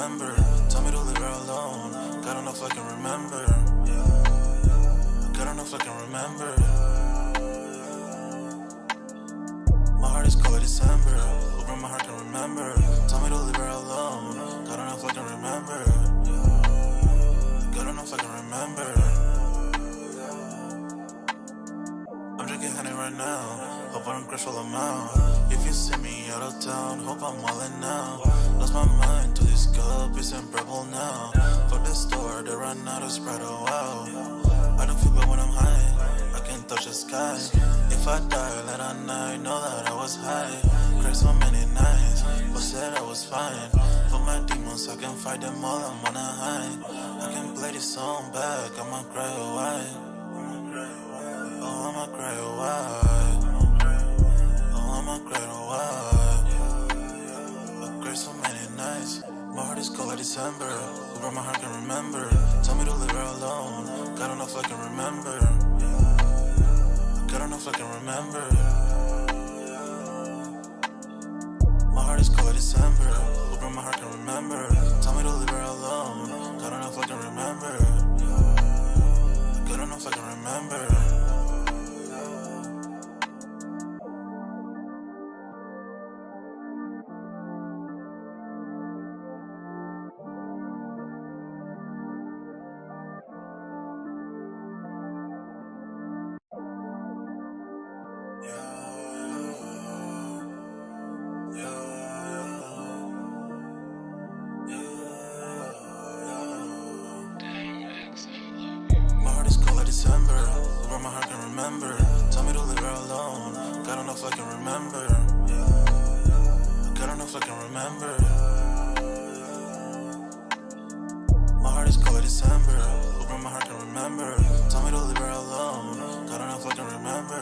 remember. Tell me to leave her alone. God don't know if I can remember. God don't know if I can remember. My heart is cold like December. Open my heart can remember. Tell me to leave her alone. God don't know if I can remember. God don't know if I can remember. I'm drinking honey right now. Hope I don't crush all amount. If you see me out of town, hope I'm wildin' now. Lost my mind to this cup, it's unbearable now. Fuck the store, they run out of Sprite, oh wow. I don't feel bad when I'm high, I can't touch the sky. If I die late at night, know that I was high. Cried so many nights, but said I was fine. For my demons, I can fight them all, I'm on a high. I can play this song back, I'ma cry a while. Oh, I'ma cry a while. Oh, I'ma cry a while. I cried so many nights. My heart is cold like December. Where my heart can remember. Tell me to leave her alone. God don't know if I can remember. God don't know if I can remember. My heart is cold like December. Where my heart can remember. Tell me to leave her alone. God don't know if I can remember. God don't know if I can remember. December, where my heart can remember. Tell me to leave her alone. God don't know if I can remember. God don't know if I can remember. My heart is cold like December, where my heart can remember. Tell me to leave her alone. God don't know if I can remember.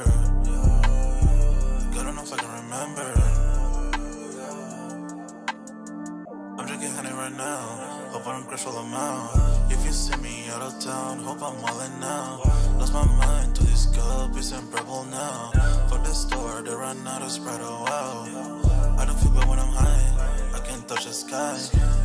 God don't know if I can remember. I'm drinking honey right now. Hope I don't crush all amount. If you see me out of town, hope I'm wildin' now. Lost my mind to this cup, it's unbearable now. Fuck the store, they run out of Sprite, oh wow. I don't feel bad when I'm high, I can't touch the sky.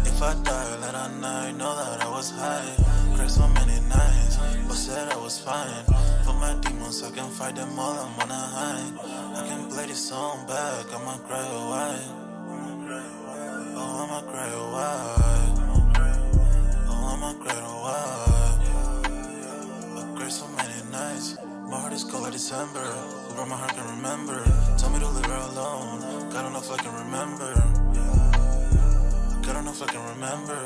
If I die late at night, know that I was high. Cried so many nights, but said I was fine. For my demons, I can fight them all, I'm on a high. I can play this song back, I'ma cry a while. Oh, I'ma cry a while. I'ma cry a while. I cried so many nights. My heart is cold like December. Where my heart can remember. Tell me to leave her alone. God don't know if I can remember. God don't know if I can remember.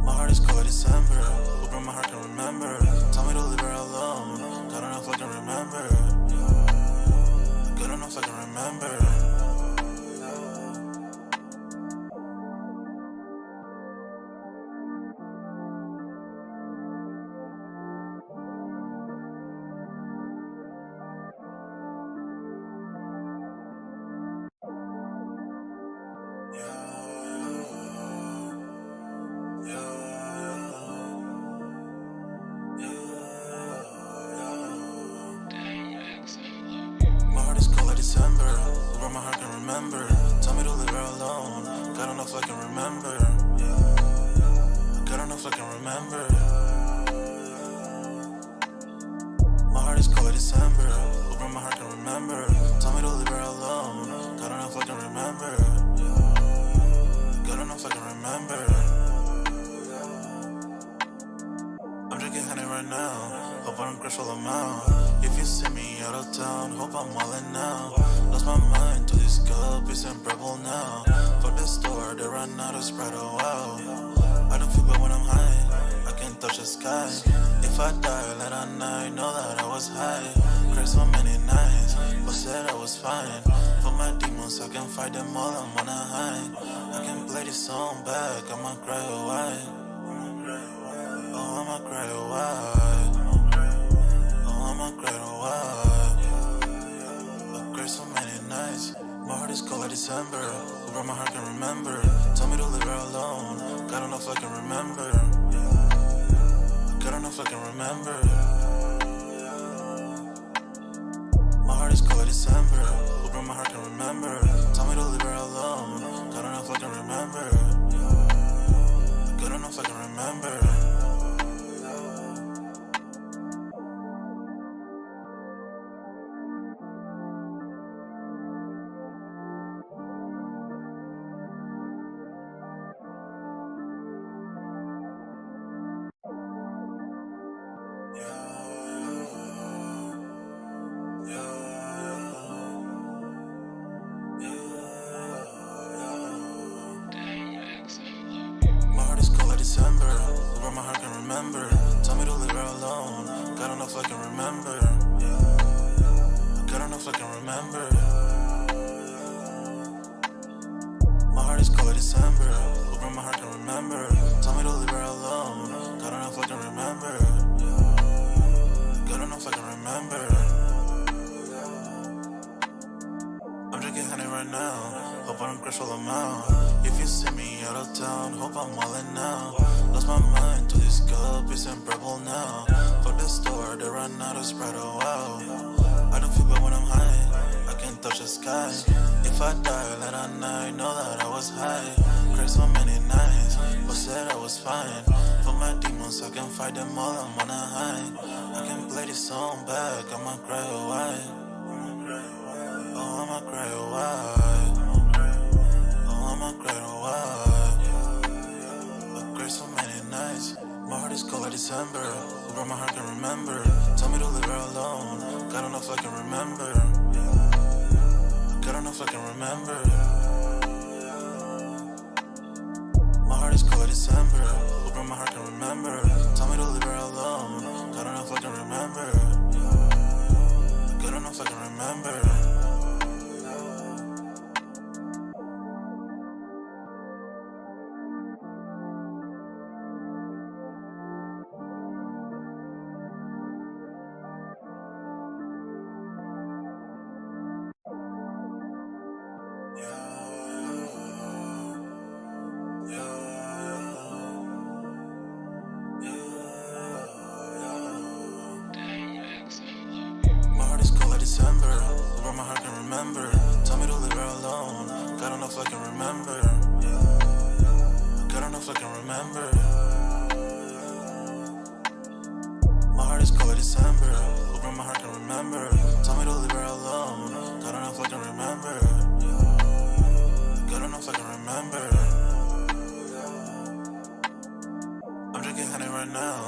My heart is cold like December. Where my heart can remember. Tell me to leave her alone. God don't know if I can remember. God don't know if I can remember. December, where my heart can remember. Tell me to leave her alone. God don't know if I can remember. God don't know if I can remember. My heart is cold like December, where my heart can remember. Tell me to leave her alone. God don't know if I can remember. God don't know if I can remember. I'm drinking honey right now. Hope I don't crush all amount. If you see me out of town, hope I'm wildin' now. Lost my mind to this cup, it's unbearable now. Fuck the store, they run out of Sprite, oh wow. I don't feel bad when I'm high, I can't touch the sky. If I die late at night, know that I was high. Cried so many nights, but said I was fine. For my demons, I can fight them all, I'm on a high. I can play this song back, I'ma cry a while. Oh, I'ma cry a while. I'ma cry a while. I cried so many nights. My heart is cold like December. Where my heart can remember. Tell me to leave her alone. God don't know if I can remember. God don't know if I can remember. My heart is cold like December. Where my heart can remember. Tell me to leave her alone. God where my heart can remember. Tell me to leave her alone. God don't know if I can remember. God don't know if I can remember. My heart is cold like December. Where my heart can remember. Tell me to leave her alone. God don't know if I can remember. God don't know if I can remember. I'm drinking honey right now. Hope I don't crash all amount. If you see me out of town, hope I'm wildin' now. Lost my mind to this cup, it's unbearable now. Fuck the store, they run out of Sprite, oh wow. I don't feel bad when I'm high, I can't touch the sky. If I die late at night, know that I was high. Cried so many nights, but said I was fine. For my demons, I can fight them all, I'm on a high. I can play this song back, I'ma cry a while. Oh, I'ma cry a while. Oh, I'ma cry a while. I cried so many nights. My heart is cold like December. Where my heart can remember. Tell me to leave her alone. God don't know if I can remember. God don't know if I can remember. My heart is cold like December. Where my heart can remember. Tell me to leave her alone. God don't know if I can remember. God don't know if I can remember. December, where my heart can remember. Tell me to leave her alone. God don't know if I can remember. God don't know if I can remember. My heart is cold like December, where my heart can remember. Tell me to leave her alone. God don't know if I can remember. God don't know if I can remember. I'm drinking honey right now.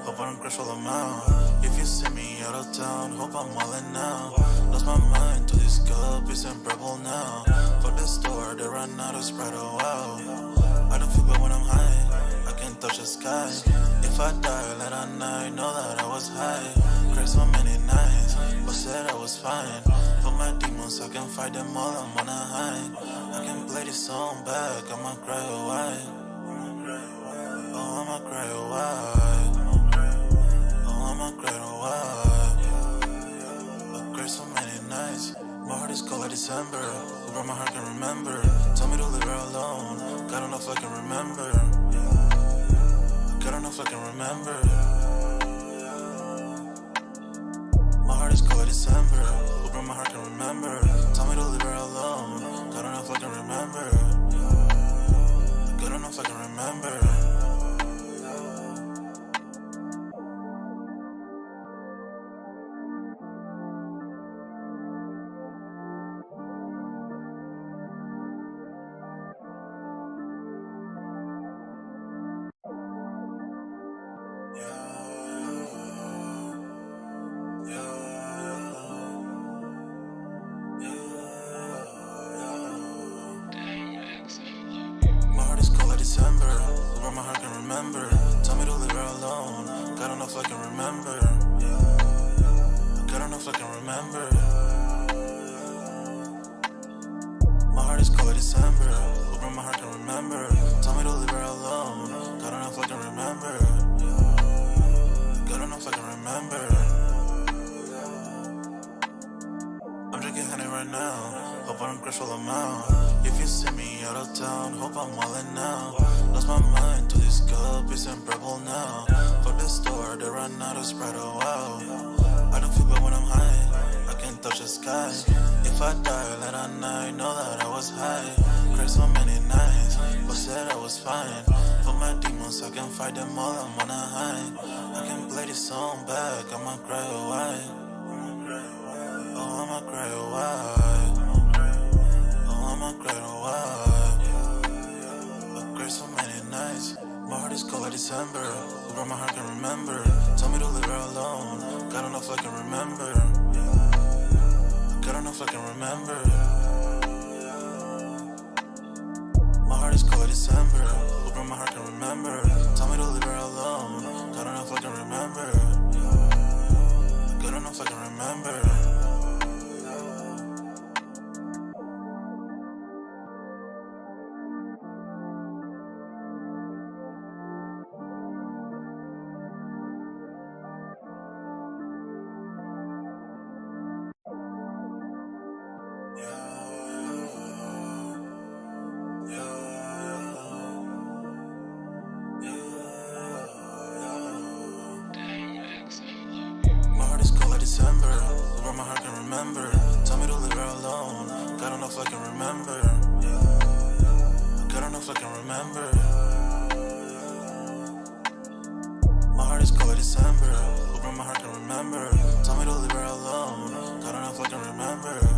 Hope I don't crash all amount. If you see me out of town, hope I'm wildin' now. Lost my mind to this cup, it's unbearable now. Fuck the store, they run out of Sprite, oh wow. I don't feel bad when I'm high, I can't touch the sky. If I die late at night, know that I was high. Cried so many nights, but said I was fine. For my demons, I can fight them all, I'm on a high. I can play this song back, I'ma cry a while. Oh, I'ma cry a while. Oh, I'ma cry a while. I cried so many nights. My heart is cold like December. Where my heart can remember. Tell me to leave her alone. God don't know if I can remember. God don't know if I can remember. My heart is cold like December. Where my heart can remember. Tell me to leave her alone. God don't know if I can remember. God don't know if I can remember. December, where my heart can remember. Tell me to leave her alone. God don't know if I can remember. God don't know if I can remember. My heart is cold like December, where my heart can remember. Tell me to leave her alone. God don't know if I can remember. God don't know if I can remember. I'm drinking honey right now. Hope I don't crash all amount. If you see me out of town, hope I'm wildin' now. Lost my mind to this cup, it's unbearable now. Fuck the store, they run out of Sprite, oh wow. I don't feel bad when I'm high, I can't touch the sky. If I die late at night, know that I was high. Cried so many nights, but said I was fine. For my demons, I can fight them all, I'm on a high. I can play this song back, I'ma cry a while. Oh, I'ma cry a while. Oh, I'ma cry a while. I cried so many nights. My heart is cold like December. Where my heart can remember. Tell me to leave her alone. God don't know if I can remember. God don't know if I can remember. My heart is cold like December. Where my heart can remember. Tell me me to leave her alone. Good enough I can remember. Good enough I can remember. My heart is cold like December. Where my heart can remember. Tell me to leave her alone. God enough I can remember. God enough I can remember. My heart is cold like December. Where my heart can remember. Tell me to leave her alone. God enough I can remember.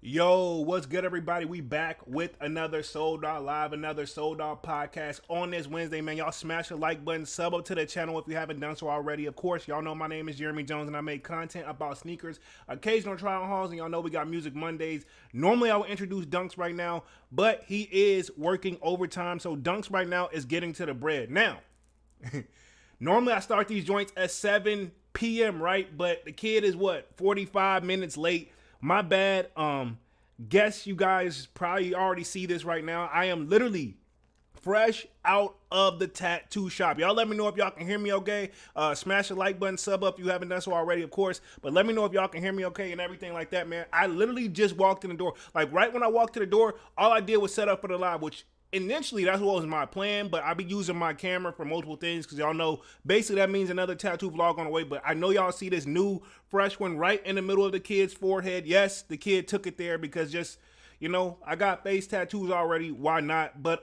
Yo, what's good, everybody? We back with another Sold Out Live, another Sold Out podcast on this Wednesday, man. Y'all smash the like button, sub up to the channel if you haven't done so already. Of course, y'all know my name is Jeremy Jones, and I make content about sneakers, occasional try-on hauls, and y'all know we got Music Mondays. Normally, I would introduce Dunks right now, but he is working overtime, so Dunks right now is getting to the bread. Now, normally I start these joints at 7 p.m., right? But the kid is, 45 minutes late. My bad. Guess you guys probably already see this right now. I am literally fresh out of the tattoo shop. Y'all let me know if y'all can hear me okay. Smash the like button, sub up if you haven't done so already, of course. But let me know if y'all can hear me okay and everything like that, man. I literally just walked in the door. Like right when I walked to the door, all I did was set up for the live, which initially that's what was my plan, but I'll be using my camera for multiple things because y'all know basically that means another tattoo vlog on the way. But I know y'all see this new fresh one right in the middle of the kid's forehead. Yes, the kid took it there because just, you know, I got face tattoos already. Why not? But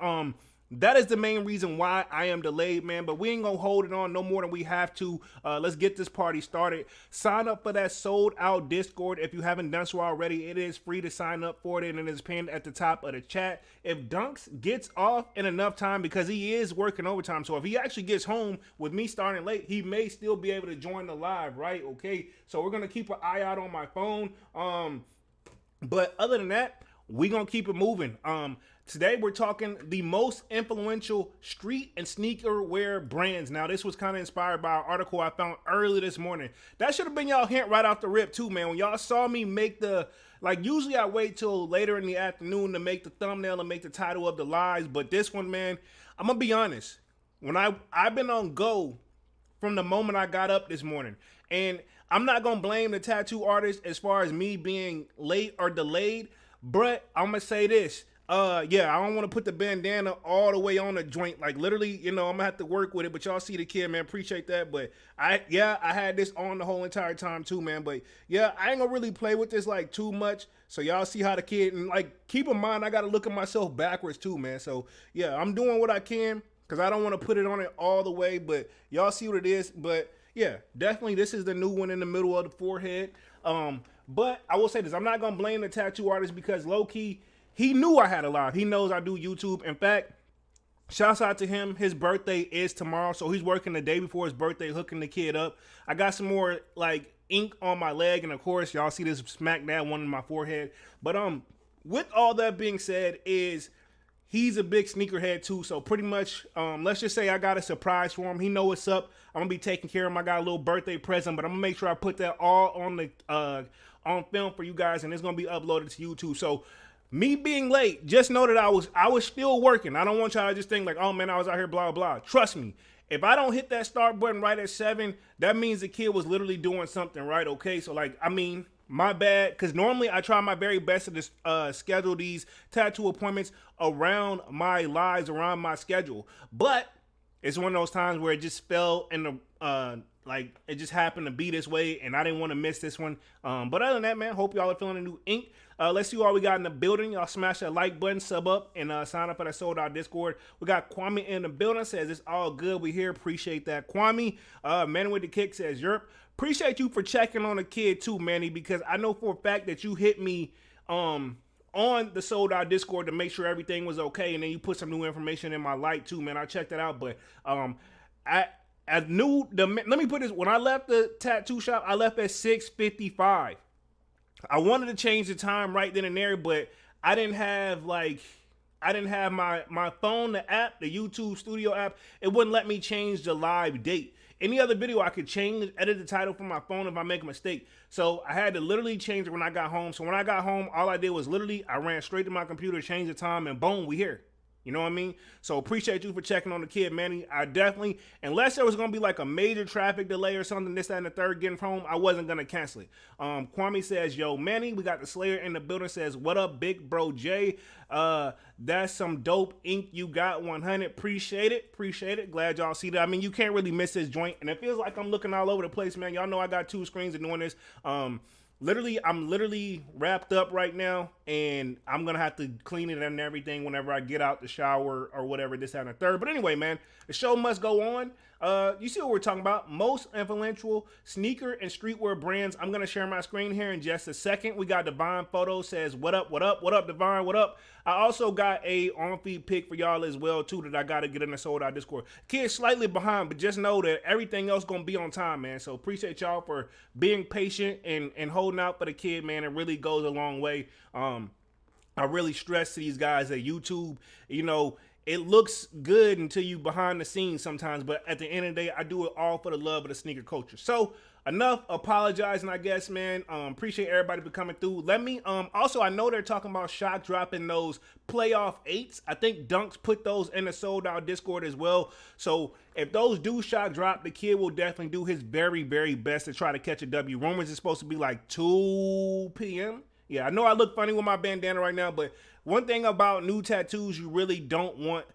that is the main reason why I am delayed, man. But we ain't gonna hold it on no more than we have to. Let's get this party started. Sign up for that Sold Out Discord if you haven't done so already. It is free to sign up for it, and it is pinned at the top of the chat. If Dunks gets off in enough time, because he is working overtime, so if he actually gets home with me starting late, he may still be able to join the live, right? Okay, so we're gonna keep an eye out on my phone. But other than that, we gonna keep it moving. Today we're talking the most influential street and sneaker wear brands. Now this was kind of inspired by an article I found early this morning. That should have been y'all hint right off the rip too, man. When y'all saw me make the, like usually I wait till later in the afternoon to make the thumbnail and make the title of the lives, but this one, man, I'm gonna be honest. When I've been on go from the moment I got up this morning, and I'm not gonna blame the tattoo artist as far as me being late or delayed, but I'm gonna say this. Yeah, I don't want to put the bandana all the way on the joint. Like literally, you know, I'm gonna have to work with it. But y'all see the kid, man. Appreciate that. But I had this on the whole entire time too, man. But yeah, I ain't gonna really play with this like too much. So y'all see how the kid, and like keep in mind, I gotta look at myself backwards too, man. So yeah, I'm doing what I can because I don't want to put it on it all the way. But y'all see what it is. But yeah, definitely this is the new one in the middle of the forehead. But I will say this, I'm not gonna blame the tattoo artist because low key, he knew I had a live. He knows I do YouTube. In fact, shouts out to him. His birthday is tomorrow, so he's working the day before his birthday, hooking the kid up. I got some more like ink on my leg, and of course, y'all see this smack dab one in my forehead. But with all that being said, is he's a big sneakerhead too. So pretty much, let's just say I got a surprise for him. He know what's up. I'm gonna be taking care of him. I got a little birthday present, but I'm gonna make sure I put that all on the on film for you guys, and it's gonna be uploaded to YouTube. So me being late, just know that I was still working. I don't want y'all to just think like, oh man, I was out here blah blah. Trust me, if I don't hit that start button right at 7, that means the kid was literally doing something right. Okay, so like, I mean, my bad, because normally I try my very best to schedule these tattoo appointments around my lives, around my schedule, but it's one of those times where it just fell in the like it just happened to be this way, and I didn't want to miss this one. But other than that, man, hope y'all are feeling the new ink. Let's see what we got in the building. Y'all smash that like button, sub up, and sign up for that Sold Out Discord. We got Kwame in the building, says it's all good. We here, appreciate that, Kwame. Man with the Kick says, Yerp. Appreciate you for checking on the kid too, Manny, because I know for a fact that you hit me on the Sold Out Discord to make sure everything was okay, and then you put some new information in my light too, man. I checked that out, but I knew let me put this, when I left the tattoo shop, I left at 6:55. I wanted to change the time right then and there, but I didn't have like I didn't have my phone, the app, the YouTube Studio app. It wouldn't let me change the live date. Any other video I could change, edit the title from my phone if I make a mistake. So I had to literally change it when I got home. So when I got home, all I did was literally, I ran straight to my computer, changed the time, and boom, we here. You know what I mean? So appreciate you for checking on the kid, Manny. I definitely, unless there was going to be like a major traffic delay or something, this, that, and the third getting home, I wasn't going to cancel it. Kwame says, yo, Manny, we got the Slayer in the building, says, what up, big bro Jay? That's some dope ink you got, 100. Appreciate it. Glad y'all see that. I mean, you can't really miss this joint. And it feels like I'm looking all over the place, man. Y'all know I got 2 screens and doing this. I'm literally wrapped up right now, and I'm going to have to clean it and everything whenever I get out the shower or whatever, this, that, and the third. But anyway, man, the show must go on. You see what we're talking about. Most influential sneaker and streetwear brands. I'm going to share my screen here in just a second. We got Divine Photo says, what up, Divine, what up? I also got a on-feed pick for y'all as well, too, that I got to get in the sold out Discord. Kid's slightly behind, but just know that everything else going to be on time, man. So appreciate y'all for being patient and holding out for the kid, man. It really goes a long way. I really stress to these guys that YouTube, you know, it looks good until you behind the scenes sometimes, but at the end of the day, I do it all for the love of the sneaker culture. So enough apologizing, I guess, man. Appreciate everybody for coming through. Let me, also, I know they're talking about shock dropping those playoff 8s. I think Dunks put those in the sold out Discord as well. So if those do shock drop, the kid will definitely do his very, very best to try to catch a W. Rumors is supposed to be like 2 p.m. Yeah, I know I look funny with my bandana right now, but one thing about new tattoos, you really don't want,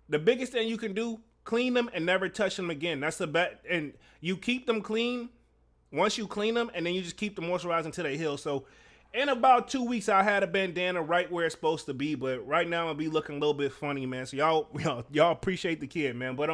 the biggest thing you can do, clean them and never touch them again. That's the best. And you keep them clean once you clean them, and then you just keep them moisturized until they heal. So in about 2 weeks, I had a bandana right where it's supposed to be, but right now I'll be looking a little bit funny, man. So y'all appreciate the kid, man. But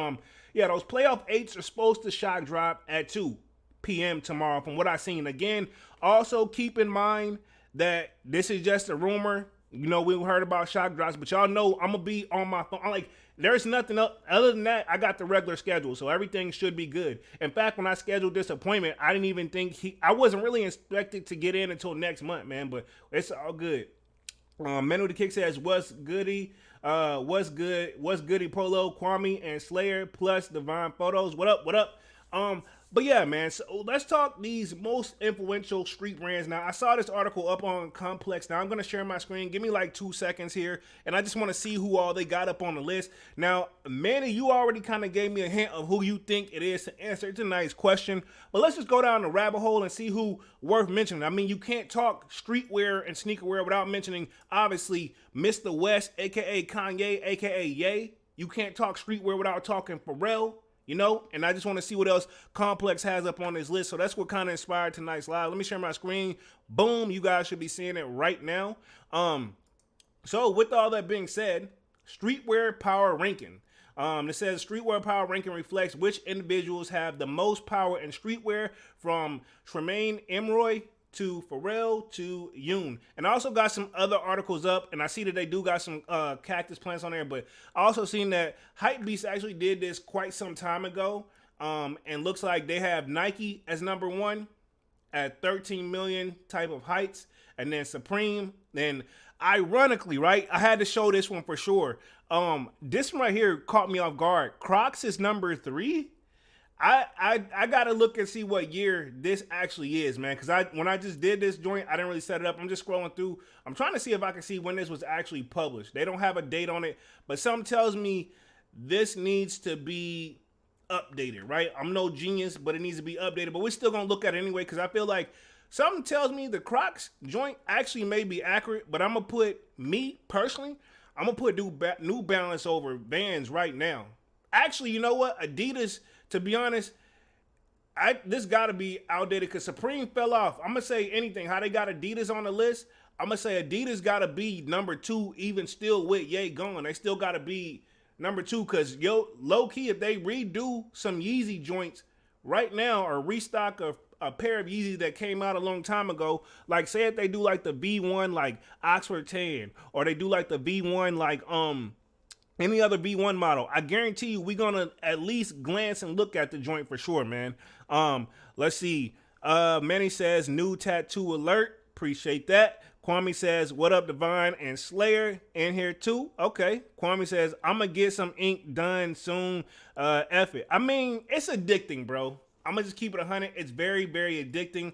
yeah, those playoff 8s are supposed to shock drop at 2 p.m. tomorrow from what I've seen. Again, also keep in mind that this is just a rumor. You know, we heard about shock drops, but y'all know I'm gonna be on my phone. I'm like, there's nothing else other than that. I got the regular schedule, so everything should be good. In fact, when I scheduled this appointment, I didn't even think I wasn't really expected to get in until next month, man. But it's all good. Menu the Kick says, what's goody? What's goody? Polo, Kwame, and Slayer plus Divine Photos. What up? But yeah, man, so let's talk these most influential street brands. Now, I saw this article up on Complex. Now, I'm going to share my screen. Give me like 2 seconds here, and I just want to see who all they got up on the list. Now, Manny, you already kind of gave me a hint of who you think it is to answer. It's a nice question, but let's just go down the rabbit hole and see who worth mentioning. I mean, you can't talk streetwear and sneakerwear without mentioning, obviously, Mr. West, a.k.a. Kanye, a.k.a. Ye. You can't talk streetwear without talking Pharrell. You know, and I just want to see what else Complex has up on this list. So that's what kind of inspired tonight's live. Let me share my screen. Boom, you guys should be seeing it right now. So with all that being said, Streetwear Power Ranking. It says Streetwear Power Ranking reflects which individuals have the most power in streetwear, from Tremaine Emroy to Pharrell to Yoon. And I also got some other articles up, and I see that they do got some cactus plants on there, but I also seen that Hypebeast actually did this quite some time ago, and looks like they have Nike as number 1 at 13 million type of heights, and then Supreme. Then ironically, right, I had to show this one for sure. This one right here caught me off guard. Crocs is number 3. I gotta look and see what year this actually is, man. Because when I just did this joint, I didn't really set it up. I'm just scrolling through. I'm trying to see if I can see when this was actually published. They don't have a date on it, but something tells me this needs to be updated, right? I'm no genius, but it needs to be updated. But we're still gonna look at it anyway, because I feel like something tells me the Crocs joint actually may be accurate. But I'm gonna put, me personally, I'm gonna put New Balance over Vans right now. Actually, you know what? Adidas. To be honest, this got to be outdated because Supreme fell off. I'm going to say anything. How they got Adidas on the list, I'm going to say Adidas got to be number 2, even still with Ye gone. They still got to be number 2 because, low-key, if they redo some Yeezy joints right now or restock a pair of Yeezys that came out a long time ago, like say if they do like the V1 like Oxford Tan, or they do like the V1 like any other V1 model, I guarantee you we're going to at least glance and look at the joint for sure, man. Let's see. Manny says, new tattoo alert. Appreciate that. Kwame says, what up, Divine and Slayer in here too? Okay. Kwame says, I'm going to get some ink done soon. F it. I mean, it's addicting, bro. I'm going to just keep it 100. It's very, very addicting.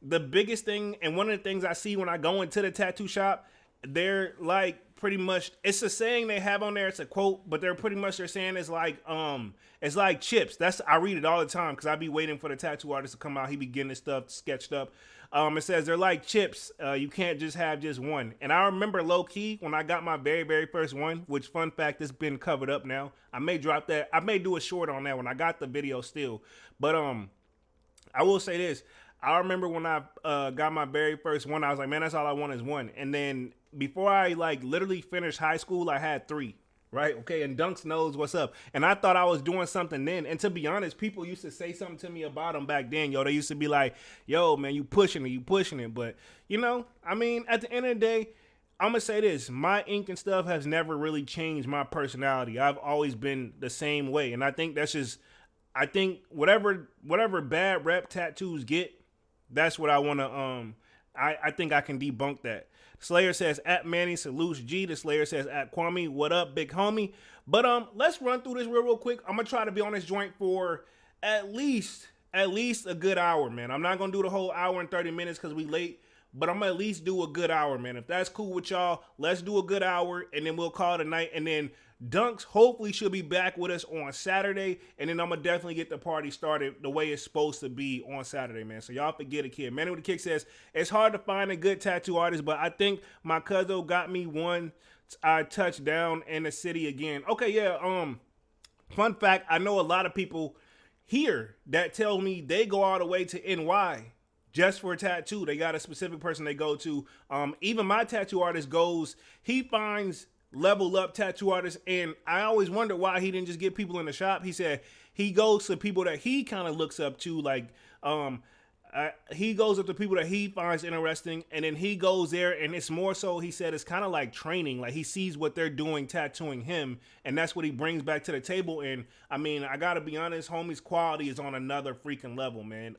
The biggest thing, and one of the things I see when I go into the tattoo shop, they're like pretty much, it's a saying they have on there, it's a quote, but they're saying it's like chips. I read it all the time because I be waiting for the tattoo artist to come out. He be getting his stuff sketched up. It says they're like chips. You can't just have just one. And I remember low key when I got my very, very first one, which fun fact, it's been covered up now. I may drop that. I may do a short on that when I got the video still. But I will say this. I remember when I got my very first one, I was like, man, that's all I want is one. And then before I like literally finished high school, I had 3. Right? Okay. And Dunks knows what's up. And I thought I was doing something then. And to be honest, people used to say something to me about them back then. Yo, they used to be like, yo, man, you pushing it. But, you know, I mean, at the end of the day, I'm going to say this. My ink and stuff has never really changed my personality. I've always been the same way. And I think that's just, I think whatever bad rep tattoos get, that's what I want to, I think I can debunk that. Slayer says, at Manny salutes G. The Slayer says, at Kwame, what up, big homie? But let's run through this real quick. I'm gonna try to be on this joint for at least a good hour, man. I'm not gonna do the whole hour and 30 minutes because we late, but I'm gonna at least do a good hour, man. If that's cool with y'all, let's do a good hour and then we'll call it a night. And then Dunks hopefully should be back with us on Saturday, and then I'm gonna definitely get the party started the way it's supposed to be on Saturday, man. So y'all forget a kid. Manny with the Kick says it's hard to find a good tattoo artist, but I think my cousin got me one. I touched down in the city again. Okay, yeah. Fun fact: I know a lot of people here that tell me they go all the way to NY just for a tattoo. They got a specific person they go to. Even my tattoo artist goes. He finds level up tattoo artists, and I always wonder why he didn't just get people in the shop. He said he goes to people that he kind of looks up to, like he goes up to people that he finds interesting, and then he goes there, and it's more so, he said, it's kind of like training. Like he sees what they're doing tattooing him, and that's what he brings back to the table. And I mean, I gotta be honest, homie's quality is on another freaking level, man.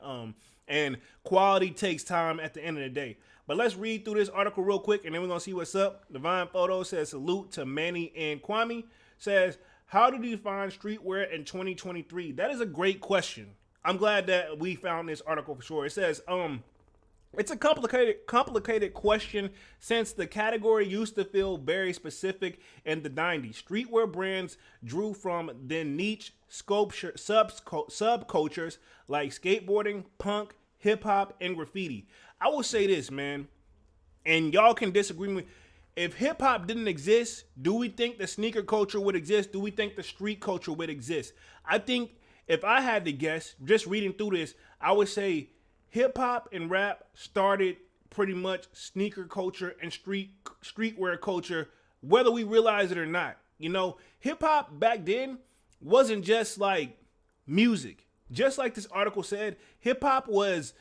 And quality takes time at the end of the day. But let's read through this article real quick, and then we're going to see what's up. Divine Photo says, salute to Manny and Kwame. Says, how do you find streetwear in 2023? That is a great question. I'm glad that we found this article for sure. It says, it's a complicated question since the category used to feel very specific in the 90s. Streetwear brands drew from the niche subcultures like skateboarding, punk, hip hop, and graffiti. I will say this, man, and y'all can disagree with me. If hip hop didn't exist, do we think the sneaker culture would exist? Do we think the street culture would exist? I think if I had to guess, just reading through this, I would say hip hop and rap started pretty much sneaker culture and streetwear culture, whether we realize it or not. You know, hip hop back then wasn't just like music. Just like this article said, hip hop was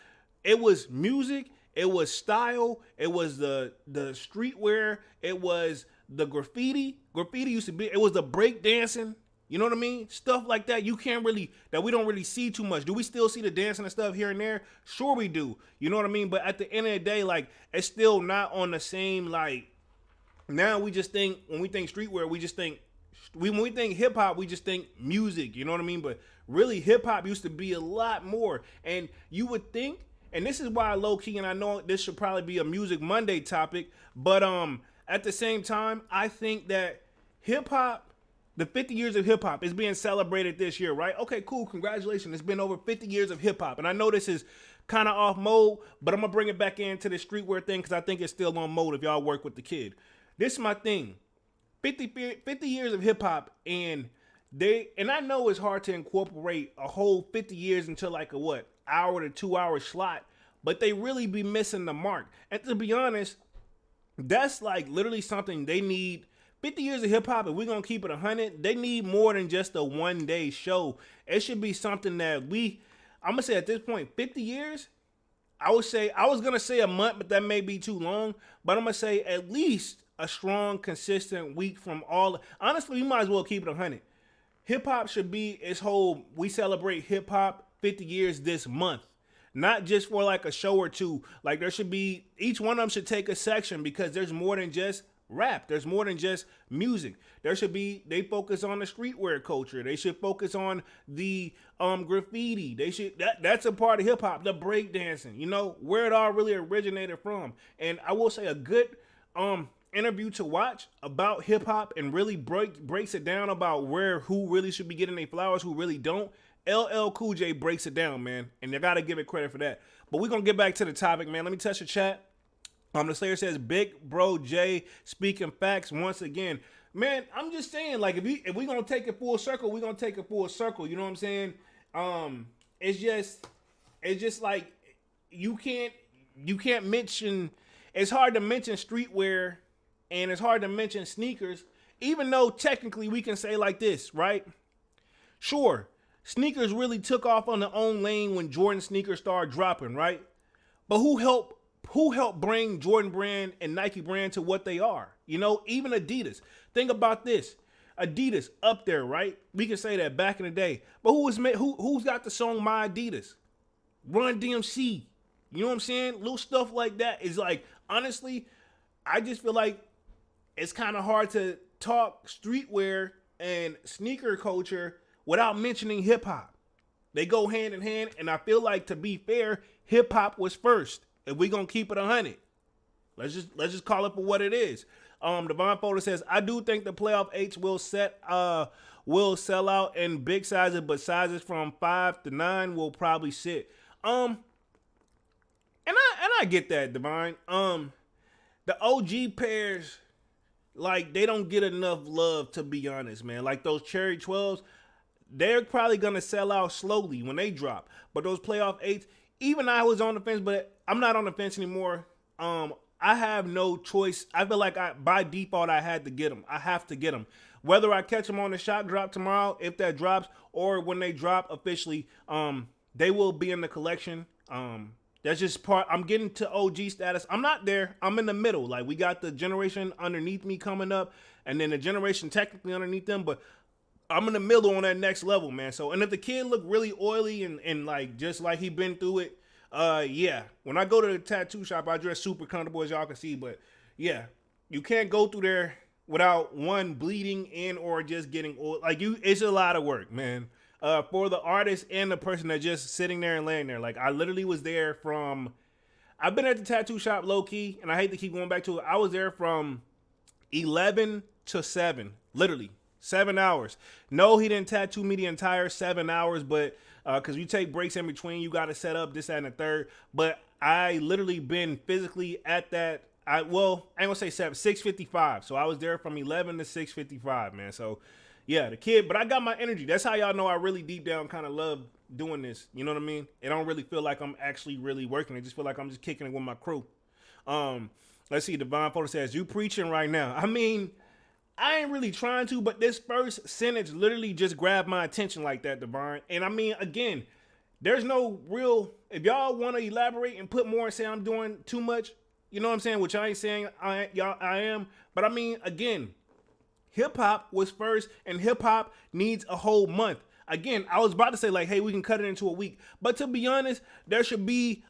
music, it was style, it was the streetwear, it was the graffiti. Graffiti used to be, it was the break dancing. You know what I mean? Stuff like that that we don't really see too much. Do we still see the dancing and stuff here and there? Sure we do. You know what I mean? But at the end of the day, like, it's still not on the same, like, now we just think, when we think streetwear, when we think hip hop, we just think music. You know what I mean? But really, hip hop used to be a lot more. And you would think, and this is why low key, and I know this should probably be a Music Monday topic, but at the same time, I think that hip hop, the 50 years of hip hop is being celebrated this year, right? Okay, cool. Congratulations. It's been over 50 years of hip hop. And I know this is kind of off mode, but I'm going to bring it back into the streetwear thing because I think it's still on mode if y'all work with the kid. This is my thing. 50 years of hip hop, and I know it's hard to incorporate a whole 50 years into like a hour to 2 hour slot, but they really be missing the mark. And to be honest, that's like literally something they need. 50 years of hip hop, if we're going to keep it 100, they need more than just a one day show. It should be something that I'm going to say at this point, 50 years, I was going to say a month, but that may be too long. But I'm going to say at least a strong, consistent week from all. Honestly, we might as well keep it 100. Hip hop should be its whole, we celebrate hip hop 50 years this month. not just for like a show or two. Like there should be, each one of them should take a section because there's more than just rap. There's more than just music. There should be, they focus on the streetwear culture. They should focus on the graffiti. They should, that's a part of hip hop, the breakdancing, you know, where it all really originated from. And I will say a good interview to watch about hip hop and really breaks it down about who really should be getting their flowers, who really don't. LL Cool J breaks it down, man, and you gotta give it credit for that. But we're gonna get back to the topic, man. Let me touch the chat. The Slayer says, "Big Bro J speaking facts once again." Man, I'm just saying, like, if we gonna take it full circle, we're gonna take it full circle. You know what I'm saying? It's just like you can't mention. It's hard to mention streetwear, and it's hard to mention sneakers, even though technically we can say like this, right? Sure. Sneakers really took off on their own lane when Jordan sneakers started dropping, right? But who helped bring Jordan brand and Nike brand to what they are? You know, even Adidas. Think about this. Adidas up there, right? We can say that back in the day. But who's got the song My Adidas? Run DMC. You know what I'm saying? Little stuff like that is like, honestly, I just feel like it's kind of hard to talk streetwear and sneaker culture without mentioning hip hop. They go hand in hand, and I feel like, to be fair, hip hop was first. If we gonna keep it 100, let's just call it for what it is. Devon Folder says, I do think the playoff eights will sell out in big sizes, but sizes from 5 to 9 will probably sit. And I get that, Devon. The OG pairs, like, they don't get enough love, to be honest, man. Like those Cherry 12s. They're probably going to sell out slowly when they drop. But those playoff eights, even I was on the fence, but I'm not on the fence anymore. I have no choice. I feel like by default, I had to get them. I have to get them. Whether I catch them on the shot drop tomorrow, if that drops, or when they drop officially, they will be in the collection. That's just part. I'm getting to OG status. I'm not there. I'm in the middle. Like, we got the generation underneath me coming up, and then the generation technically underneath them, but I'm in the middle on that next level, man. So, and if the kid look really oily and like just like he been through it, yeah. When I go to the tattoo shop, I dress super comfortable, as y'all can see. But yeah, you can't go through there without one bleeding and or just getting old. Like it's a lot of work, man. For the artist and the person that's just sitting there and laying there. Like I literally was there from. I've been at the tattoo shop low key, and I hate to keep going back to it. I was there from 11 to 7, literally. 7 hours. No, he didn't tattoo me the entire 7 hours, but because you take breaks in between, you got to set up this, that, and the third. But I literally been physically at that. I ain't gonna say 6:55. So I was there from 11 to 6:55, man. So yeah, the kid. But I got my energy. That's how y'all know I really deep down kind of love doing this. You know what I mean? It don't really feel like I'm actually really working. I just feel like I'm just kicking it with my crew. Let's see. Divine Photo says, "You preaching right now." I mean, I ain't really trying to, but this first sentence literally just grabbed my attention like that, Devon. And I mean, again, there's no real, if y'all want to elaborate and put more and say I'm doing too much, you know what I'm saying? Which I ain't saying I am. But I mean, again, hip hop was first, and hip hop needs a whole month. Again, I was about to say like, hey, we can cut it into a week. But to be honest, there should be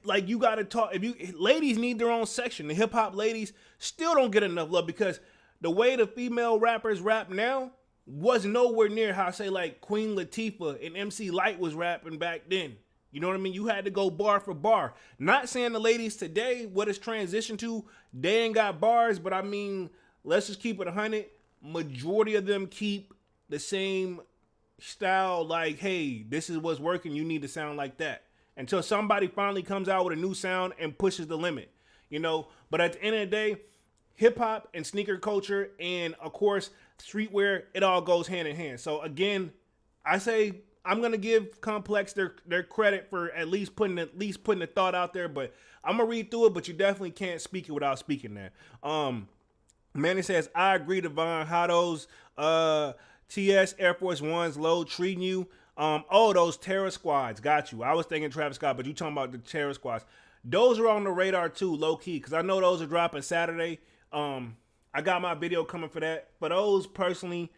like, you got to talk. Ladies need their own section. The hip hop ladies still don't get enough love because the way the female rappers rap now was nowhere near how, say, like Queen Latifah and MC Lyte was rapping back then. You know what I mean? You had to go bar for bar. Not saying the ladies today, what it's transitioned to, they ain't got bars, but I mean, let's just keep it 100. Majority of them keep the same style, like, hey, this is what's working, you need to sound like that. Until somebody finally comes out with a new sound and pushes the limit, you know? But at the end of the day, hip-hop and sneaker culture and, of course, streetwear, it all goes hand in hand. So, again, I say I'm going to give Complex their credit for at least putting the thought out there. But I'm going to read through it, but you definitely can't speak it without speaking that. Manny says, I agree, Devon, how those TS Air Force Ones low treating you. Those terror squads. Got you. I was thinking Travis Scott, but you talking about the terror squads. Those are on the radar, too, low-key, because I know those are dropping Saturday. I got my video coming for that. For those personally,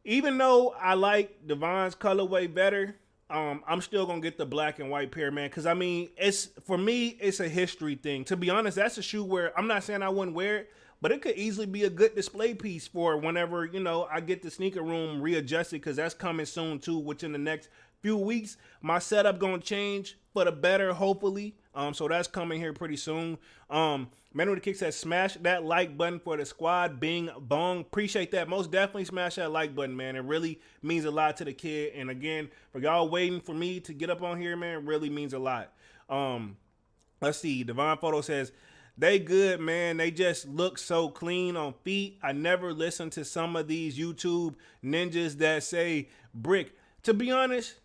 even though I like Devon's colorway better, I'm still gonna get the black and white pair, man. Cause I mean, it's for me, it's a history thing. To be honest, that's a shoe where I'm not saying I wouldn't wear it, but it could easily be a good display piece for whenever, I get the sneaker room readjusted, because that's coming soon too, within the next few weeks. My setup gonna change for the better, hopefully. So that's coming here pretty soon. Man with the Kick says, smash that like button for the squad. Bing bong. Appreciate that. Most definitely smash that like button, man. It really means a lot to the kid. And again, for y'all waiting for me to get up on here, man, it really means a lot. Let's see. Divine Photo says, they good, man. They just look so clean on feet. I never listen to some of these YouTube ninjas that say brick. To be honest,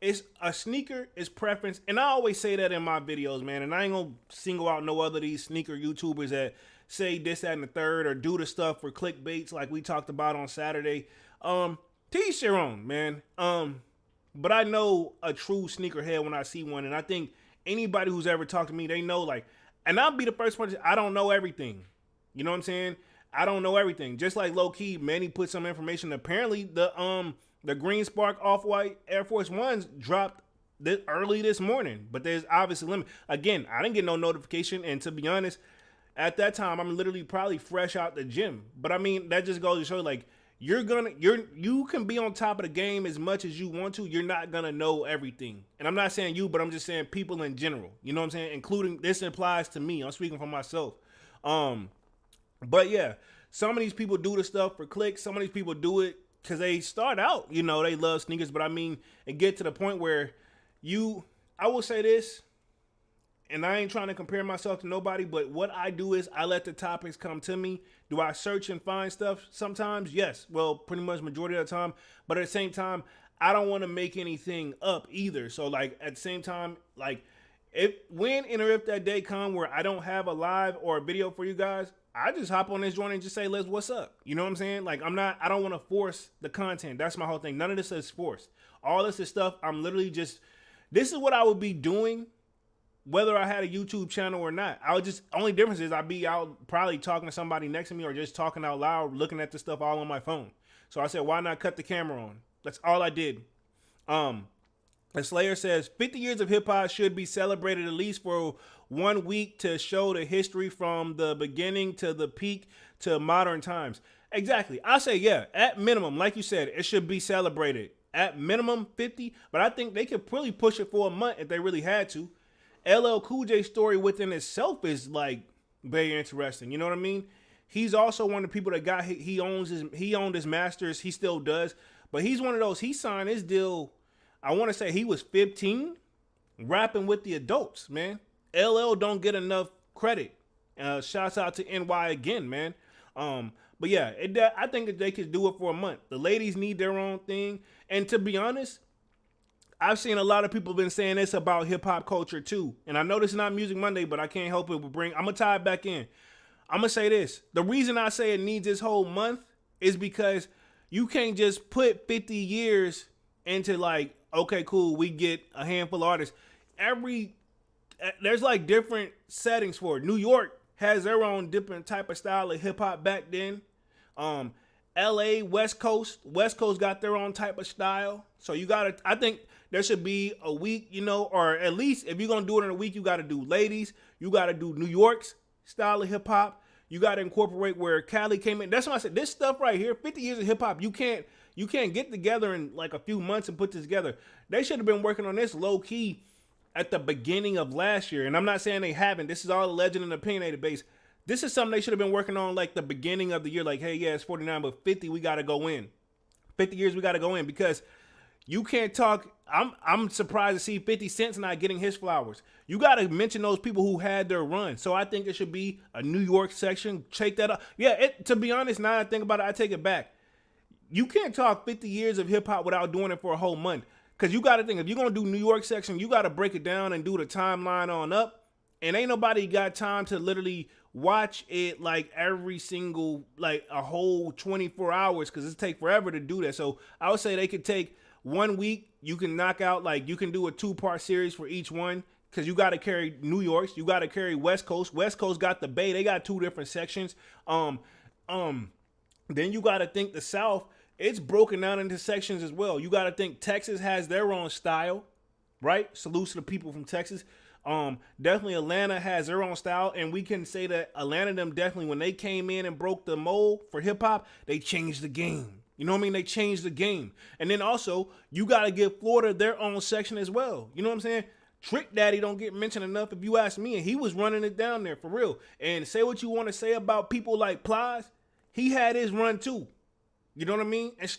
it's a sneaker is preference. And I always say that in my videos, man. And I ain't gonna single out no other of these sneaker YouTubers that say this, that, and the third, or do the stuff for clickbaits like we talked about on Saturday. To each their own, man. But I know a true sneakerhead when I see one. And I think anybody who's ever talked to me, they know, like, and I'll be the first one to say, I don't know everything. You know what I'm saying? I don't know everything. Just like low key, Manny put some information. Apparently, the Green Spark Off-White Air Force Ones dropped early this morning, but there's obviously limit. Again, I didn't get no notification, and to be honest, at that time, I'm literally probably fresh out the gym. But I mean, that just goes to show, like, you can be on top of the game as much as you want to. You're not gonna know everything, and I'm not saying you, but I'm just saying people in general. You know what I'm saying? Including this applies to me. I'm speaking for myself. But yeah, some of these people do the stuff for clicks. Some of these people do it because they start out, they love sneakers. But I mean, and get to the point where I will say this, and I ain't trying to compare myself to nobody, but what I do is I let the topics come to me. Do I search and find stuff sometimes? Yes. Well, pretty much majority of the time. But at the same time, I don't want to make anything up either. So like at the same time, like if that day come where I don't have a live or a video for you guys, I just hop on this joint and just say, what's up? You know what I'm saying? Like I don't want to force the content. That's my whole thing. None of this is forced. All this is stuff I'm literally just, this is what I would be doing whether I had a YouTube channel or not. Only difference is I'd be out probably talking to somebody next to me or just talking out loud, looking at the stuff all on my phone. So I said, why not cut the camera on? That's all I did. The Slayer says 50 years of hip hop should be celebrated at least for 1 week to show the history from the beginning to the peak to modern times. Exactly. I say, yeah, at minimum, like you said, it should be celebrated. At minimum 50, but I think they could really push it for a month if they really had to. LL Cool J's story within itself is like very interesting. You know what I mean? He's also one of the people that he owned his masters. He still does, but he's one of those. He signed his deal. I want to say he was 15, rapping with the adults, man. LL don't get enough credit. Shouts out to NY again, man. But yeah, I think that they could do it for a month. The ladies need their own thing. And to be honest, I've seen a lot of people been saying this about hip hop culture too. And I know this is not Music Monday, but I can't help it. I'm going to tie it back in. I'm going to say this. The reason I say it needs this whole month is because you can't just put 50 years into like, okay, cool, we get a handful of artists. There's like different settings for it. New York has their own different type of style of hip hop back then. LA, West Coast got their own type of style. So I think there should be a week, or at least if you're going to do it in a week, you got to do ladies. You got to do New York's style of hip hop. You got to incorporate where Cali came in. That's why I said this stuff right here, 50 years of hip hop, you can't get together in like a few months and put this together. They should have been working on this low key at the beginning of last year. And I'm not saying they haven't. This is all a legend and opinionated base. This is something they should have been working on like the beginning of the year. Like, hey, yeah, it's 49, but 50, we got to go in. 50 years, we got to go in because you can't talk. I'm surprised to see 50 Cent's not getting his flowers. You got to mention those people who had their run. So I think it should be a New York section. Check that out. Yeah, to be honest, now that I think about it, I take it back. You can't talk 50 years of hip hop without doing it for a whole month. Because you got to think, if you're going to do New York section, you got to break it down and do the timeline on up. And ain't nobody got time to literally watch it like every single, like a whole 24 hours because it take forever to do that. So I would say they could take 1 week. You can knock out, like you can do a 2-part series for each one because you got to carry New York's. You got to carry West Coast. West Coast got the Bay. They got 2 different sections. Then you got to think the South it's broken down into sections as well. You got to think Texas has their own style, right? Salutes to the people from Texas. Definitely Atlanta has their own style, and we can say that Atlanta, them definitely, when they came in and broke the mold for hip hop, they changed the game. You know what I mean? They changed the game. And then also, you got to give Florida their own section as well. You know what I'm saying? Trick Daddy don't get mentioned enough if you ask me, and he was running it down there for real. And say what you want to say about people like Plies, he had his run too. You know what I mean? And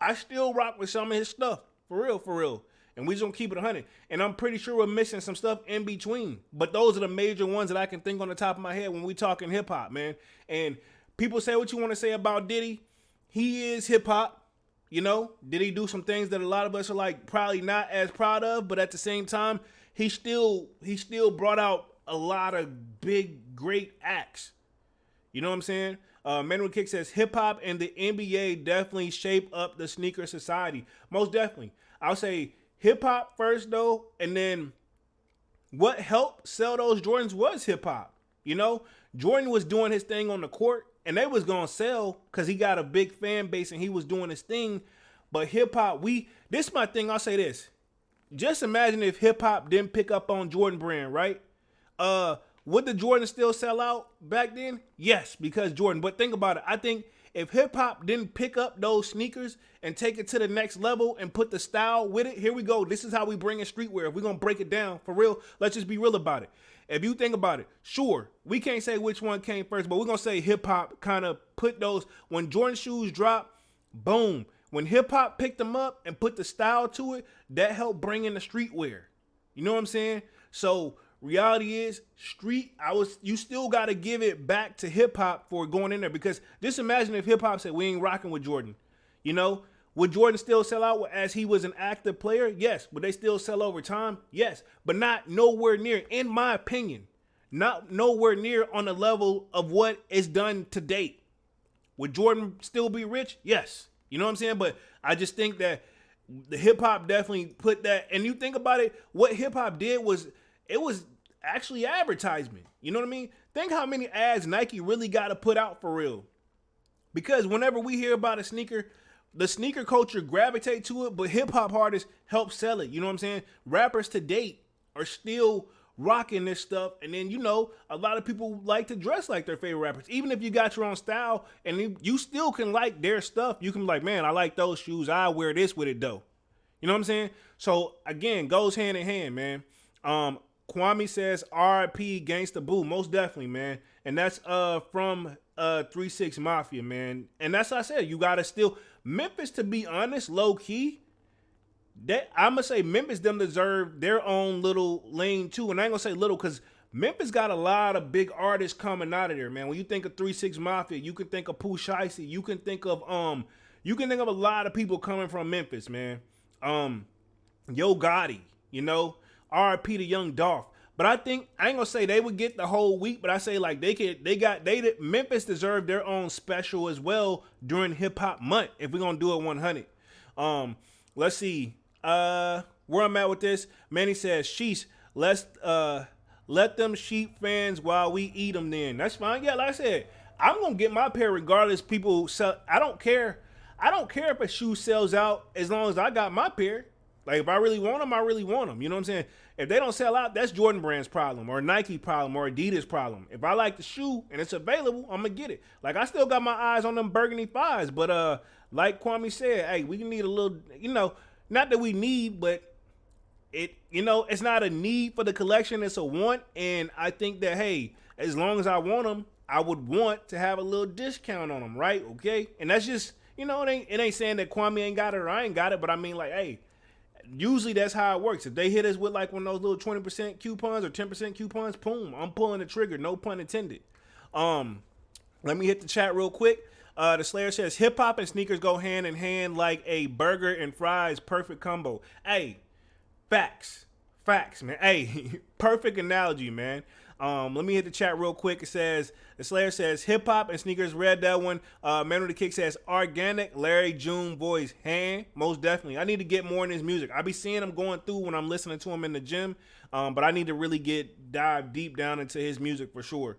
I still rock with some of his stuff. For real, for real. And we just gonna keep it 100. And I'm pretty sure we're missing some stuff in between. But those are the major ones that I can think on the top of my head when we talking hip hop, man. And people say what you want to say about Diddy. He is hip hop. You know, did he do some things that a lot of us are like probably not as proud of, but at the same time, he still brought out a lot of big, great acts. You know what I'm saying? Manuel Kick says hip hop and the NBA definitely shape up the sneaker society. Most definitely. I'll say hip hop first though, and then what helped sell those Jordans was hip hop. You know, Jordan was doing his thing on the court, and they was gonna sell because he got a big fan base and he was doing his thing. But hip hop, this is my thing. I'll say this. Just imagine if hip hop didn't pick up on Jordan brand, right? Would the Jordan still sell out back then? Yes, because Jordan. But think about it. I think if hip hop didn't pick up those sneakers and take it to the next level and put the style with it, here we go. This is how we bring in streetwear. If we're going to break it down for real, let's just be real about it. If you think about it, sure, we can't say which one came first, but we're going to say hip hop kind of put those, when Jordan shoes drop, boom. When hip hop picked them up and put the style to it, that helped bring in the streetwear. You know what I'm saying? So reality is, you still got to give it back to hip hop for going in there, because just imagine if hip hop said we ain't rocking with Jordan. You know, would Jordan still sell out as he was an active player? Yes. Would they still sell over time? Yes. But not nowhere near, in my opinion, not nowhere near on the level of what is done to date. Would Jordan still be rich? Yes. You know what I'm saying? But I just think that the hip hop definitely put that, and you think about it, what hip hop did was, it was actually advertisement. You know what I mean? Think how many ads Nike really got to put out for real. Because whenever we hear about a sneaker, the sneaker culture gravitate to it, but hip hop artists help sell it. You know what I'm saying? Rappers to date are still rocking this stuff. And then, you know, a lot of people like to dress like their favorite rappers. Even if you got your own style and you still can like their stuff, you can be like, man, I like those shoes. I wear this with it though. You know what I'm saying? So again, goes hand in hand, man. Kwame says RIP Gangsta Boo. Most definitely, man. And that's from 3-6 Mafia, man. And that's what I said. You gotta still Memphis, to be honest, low key. That I'm gonna say Memphis them deserve their own little lane too. And I ain't gonna say little because Memphis got a lot of big artists coming out of there, man. When you think of 3-6 Mafia, you can think of Pooh Shiesty. You can think of a lot of people coming from Memphis, man. Yo Gotti, you know, R.I.P. to Young Dolph. But I think I ain't gonna say they would get the whole week, but I say like Memphis deserved their own special as well during Hip Hop Month if we're gonna do it 100. Let's see where I'm at with this. Manny says, "Sheesh, let them sheep fans while we eat them." Then that's fine. Yeah, like I said, I'm gonna get my pair regardless. People sell. I don't care. I don't care if a shoe sells out as long as I got my pair. Like, if I really want them, I really want them. You know what I'm saying? If they don't sell out, that's Jordan Brand's problem or Nike problem or Adidas problem. If I like the shoe and it's available, I'm going to get it. Like, I still got my eyes on them burgundy 5s. But like Kwame said, hey, we need a little, you know, not that we need, but it, you know, it's not a need for the collection. It's a want. And I think that, hey, as long as I want them, I would want to have a little discount on them, right? Okay? And that's just, you know, it ain't saying that Kwame ain't got it or I ain't got it, but I mean, like, hey, usually that's how it works. If they hit us with like one of those little 20% coupons or 10% coupons, boom, I'm pulling the trigger. No pun intended. Let me hit the chat real quick. The Slayer says hip hop and sneakers go hand in hand like a burger and fries, perfect combo. Hey, facts, man. Hey, perfect analogy, man. Let me hit the chat real quick. It says, the Slayer says, hip hop and sneakers, read that one. Man with the Kick says, organic, Larry June voice, hand, most definitely. I need to get more in his music. I be seeing him going through when I'm listening to him in the gym, but I need to really dive deep down into his music for sure.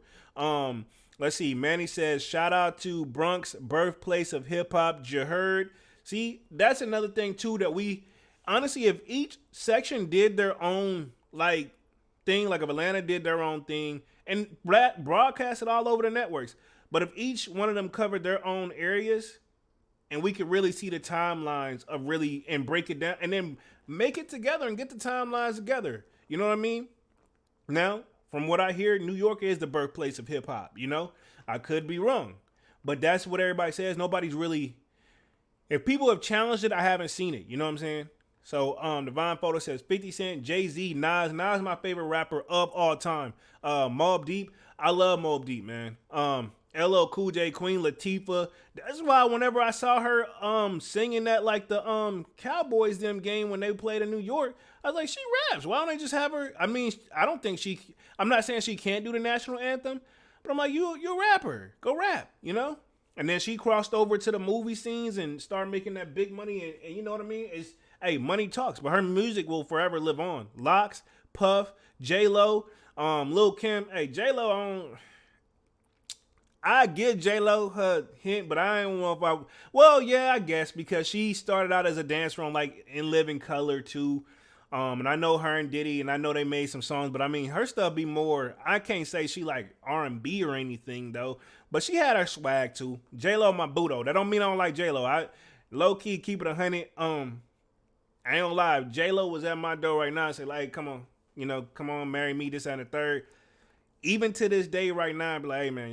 Let's see, Manny says, shout out to Bronx, birthplace of hip hop, Jaheard. See, that's another thing too that we honestly, if each section did their own like thing, like if Atlanta did their own thing and broadcast it all over the networks, but if each one of them covered their own areas, and we could really see the timelines of really and break it down, and then make it together and get the timelines together. You know what I mean? Now, from what I hear, New York is the birthplace of hip hop. You know, I could be wrong, but that's what everybody says. Nobody's really. If people have challenged it, I haven't seen it. You know what I'm saying? So, Divine Photo says 50 Cent, Jay-Z, Nas. Nas is my favorite rapper of all time. Mobb Deep. I love Mobb Deep, man. LL Cool J, Queen Latifah. That's why whenever I saw her singing that like the Cowboys them game when they played in New York, I was like, she raps. Why don't they just have her? I mean, I don't think I'm not saying she can't do the national anthem, but I'm like, you're a rapper. Go rap, you know? And then she crossed over to the movie scenes and started making that big money, and you know what I mean? Hey, money talks, but her music will forever live on. Locks, Puff, J-Lo, Lil Kim. Hey, J-Lo I give J-Lo her hint, but I don't know if well, yeah, I guess, because she started out as a dancer on like In Living Color too. And I know her and Diddy, and I know they made some songs, but I mean, her stuff be more, I can't say she like R&B or anything though, but she had her swag too. J-Lo my boo though. That don't mean I don't like J-Lo. I low key keep it 100. I ain't gonna lie. If J-Lo was at my door right now and said like, come on, marry me, this and the third. Even to this day right now, I'd be like, hey man,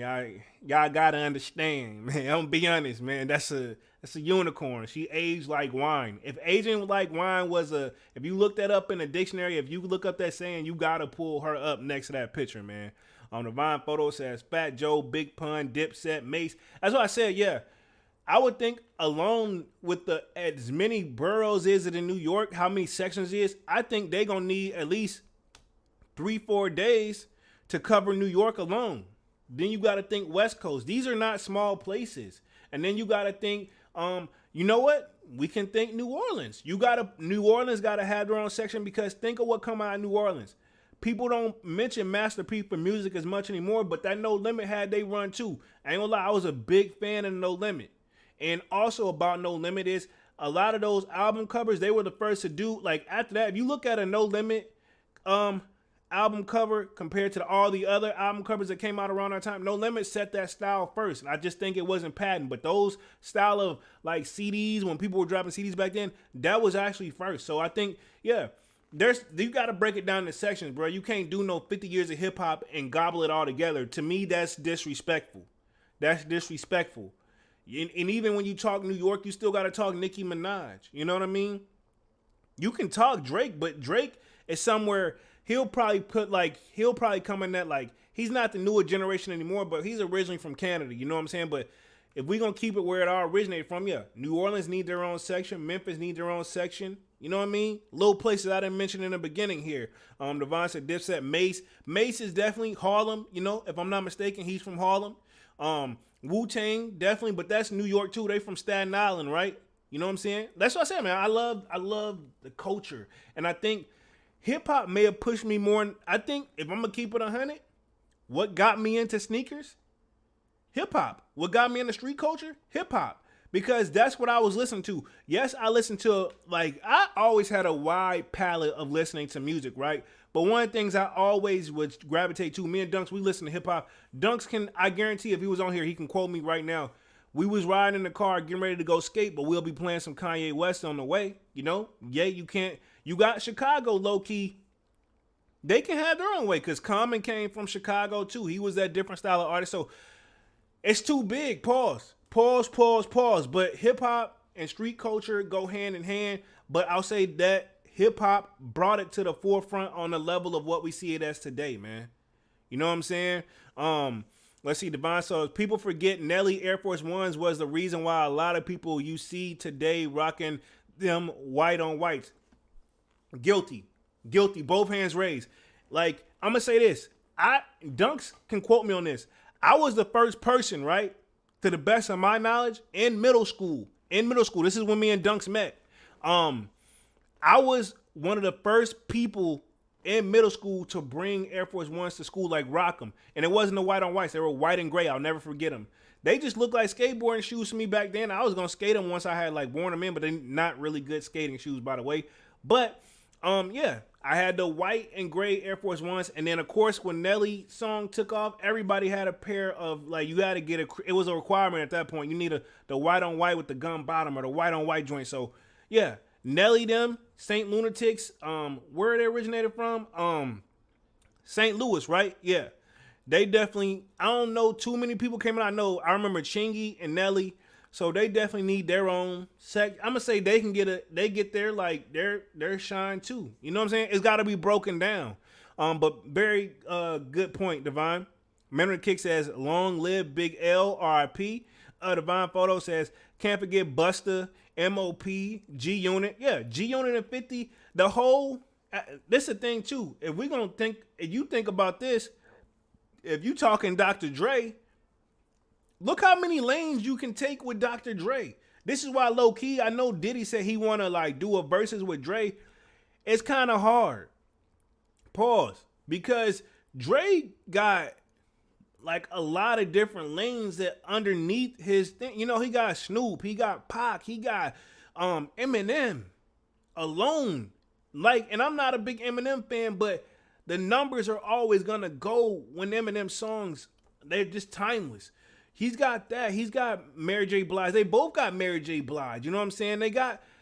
y'all gotta understand, man. I'm gonna be honest, man. That's a unicorn. She aged like wine. If aging like wine was if you look that up in a dictionary, if you look up that saying, you gotta pull her up next to that picture, man. Divine Photo says Fat Joe, Big Pun, Dipset, Mace. That's what I said, yeah. I would think alone with as many boroughs is it in New York, how many sections is, I think they gonna need at least 3-4 days to cover New York alone. Then you got to think West Coast. These are not small places. And then you got to think, you know what? We can think New Orleans. New Orleans got to have their own section, because think of what come out of New Orleans. People don't mention Master P for music as much anymore, but that No Limit had they run too. I ain't gonna lie, I was a big fan of No Limit. And also about No Limit is a lot of those album covers, they were the first to do, like after that, if you look at a No Limit, album cover compared to all the other album covers that came out around our time, No Limit set that style first. And I just think it wasn't patent, but those style of like CDs, when people were dropping CDs back then, that was actually first. So I think, yeah, you got to break it down into sections, bro. You can't do no 50 years of hip hop and gobble it all together. To me, that's disrespectful. That's disrespectful. And even when you talk New York, you still got to talk Nicki Minaj. You know what I mean? You can talk Drake, but Drake is somewhere. He'll probably come in that, like, he's not the newer generation anymore, but he's originally from Canada, you know what I'm saying? But if we're going to keep it where it all originated from, yeah, New Orleans need their own section, Memphis need their own section, you know what I mean? Little places I didn't mention in the beginning here. Devon said Dipset, Mace. Mace is definitely Harlem, you know, if I'm not mistaken, he's from Harlem. Wu-Tang, definitely, but that's New York too. They from Staten Island, right? You know what I'm saying? That's what I said, man. I love the culture, and I think hip-hop may have pushed me more. I think if I'm going to keep it 100, what got me into sneakers? Hip-hop. What got me into street culture? Hip-hop. Because that's what I was listening to. Yes, I listened to, like, I always had a wide palette of listening to music, right? But one of the things I always would gravitate to, me and Dunks, we listen to hip-hop. Dunks I guarantee if he was on here, he can quote me right now. We was riding in the car getting ready to go skate, but we'll be playing some Kanye West on the way, you know? Yeah, you can't. You got Chicago, low-key. They can have their own way, because Common came from Chicago, too. He was that different style of artist. So it's too big. Pause. But hip-hop and street culture go hand in hand. But I'll say that hip-hop brought it to the forefront on the level of what we see it as today, man. You know what I'm saying? Let's see, Devon. So people forget Nelly Air Force Ones was the reason why a lot of people you see today rocking them white on whites. Guilty. Both hands raised. Like, I'm gonna say this. Dunks can quote me on this. I was the first person, right, to the best of my knowledge, in middle school. This is when me and Dunks met. I was one of the first people in middle school to bring Air Force Ones to school, like rock them. And it wasn't the white on whites. They were white and gray. I'll never forget them. They just look like skateboarding shoes to me back then. I was gonna skate them once I had like worn them in, but they're not really good skating shoes, by the way. But yeah, I had the white and gray Air Force Ones, and then of course when Nelly song took off, everybody had a pair of like you had to get it was a requirement at that point. You need the white on white with the gum bottom or the white on white joint. So yeah, Nelly them Saint Lunatics, where they originated from, St. Louis, right? Yeah. They definitely, I don't know too many people came out. I remember Chingy and Nelly. So they definitely need their own I'm gonna say they get their like their shine too. You know what I'm saying? It's gotta be broken down. But very good point, Divine. Memory Kick says, long live Big L, RIP. Divine Photo says, can't forget Busta, MOP, G Unit. Yeah, G Unit and 50. The whole this is the thing too. If you think about this, if you talking Dr. Dre, look how many lanes you can take with Dr. Dre. This is why low key, I know Diddy said he want to like do a versus with Dre. It's kind of hard. Pause. Because Dre got like a lot of different lanes that underneath his thing. You know, he got Snoop, he got Pac, he got Eminem alone. Like, and I'm not a big Eminem fan, but the numbers are always gonna go when Eminem songs, they're just timeless. He's got that. He's got Mary J. Blige. They both got Mary J. Blige. You know what I'm saying?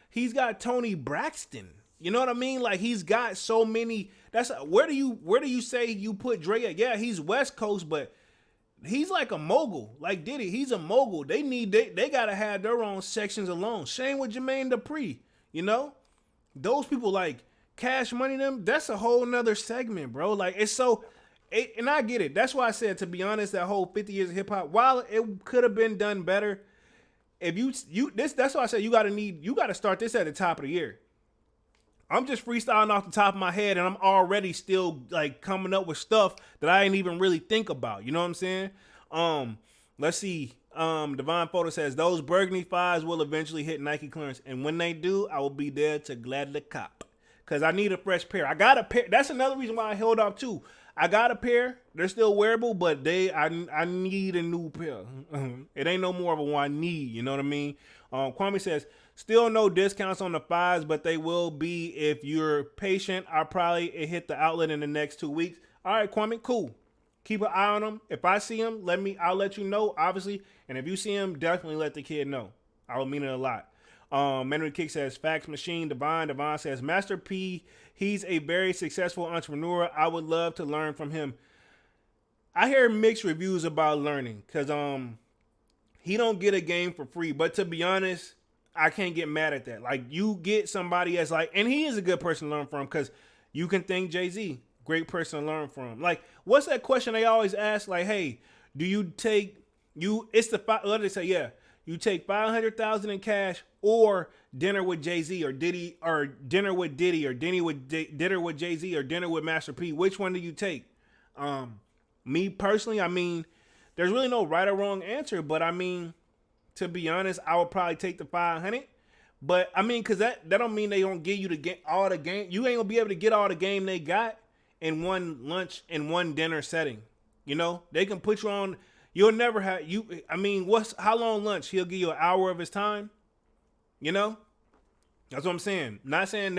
He's got Tony Braxton. You know what I mean? Like he's got so many. That's where do you say you put Dre at? Yeah, he's West Coast, but he's like a mogul. Like Diddy, he's a mogul. They gotta have their own sections alone. Same with Jermaine Dupri. You know, those people like Cash Money, them, that's a whole nother segment, bro. Like it's so, and I get it. That's why I said, to be honest, that whole 50 years of hip hop, while it could have been done better, if that's why I said you gotta start this at the top of the year. I'm just freestyling off the top of my head, and I'm already still like coming up with stuff that I ain't even really think about. You know what I'm saying? Let's see. Divine Photo says those burgundy 5s will eventually hit Nike clearance, and when they do, I will be there to gladly cop. Cause I need a fresh pair. I got a pair. That's another reason why I held off too. I got a pair. They're still wearable, but I need a new pair. It ain't no more of a one I need. You know what I mean? Kwame says still no discounts on the 5s, but they will be if you're patient. I'll probably hit the outlet in the next 2 weeks. All right, Kwame, cool. Keep an eye on them. If I see them, I'll let you know, obviously. And if you see them, definitely let the kid know. I will mean it a lot. Memory Kick says Fax Machine. Divine says Master P, he's a very successful entrepreneur. I would love to learn from him. I hear mixed reviews about learning because he don't get a game for free. But to be honest, I can't get mad at that. Like you get somebody that's like, and he is a good person to learn from because you can thank Jay-Z, great person to learn from. Like what's that question they always ask? Like, hey, do you take let me say, yeah. You take $500,000 in cash or dinner with Jay-Z or Diddy or dinner with Diddy or dinner with Jay-Z or dinner with Master P. Which one do you take? Me personally, I mean, there's really no right or wrong answer, but I mean, to be honest, I would probably take the 500. But I mean, cause that don't mean they don't give you all the game. You ain't gonna be able to get all the game they got in one lunch and one dinner setting. You know, they can put you on. You'll never have I mean, how long lunch? He'll give you an hour of his time. You know? That's what I'm saying. Not saying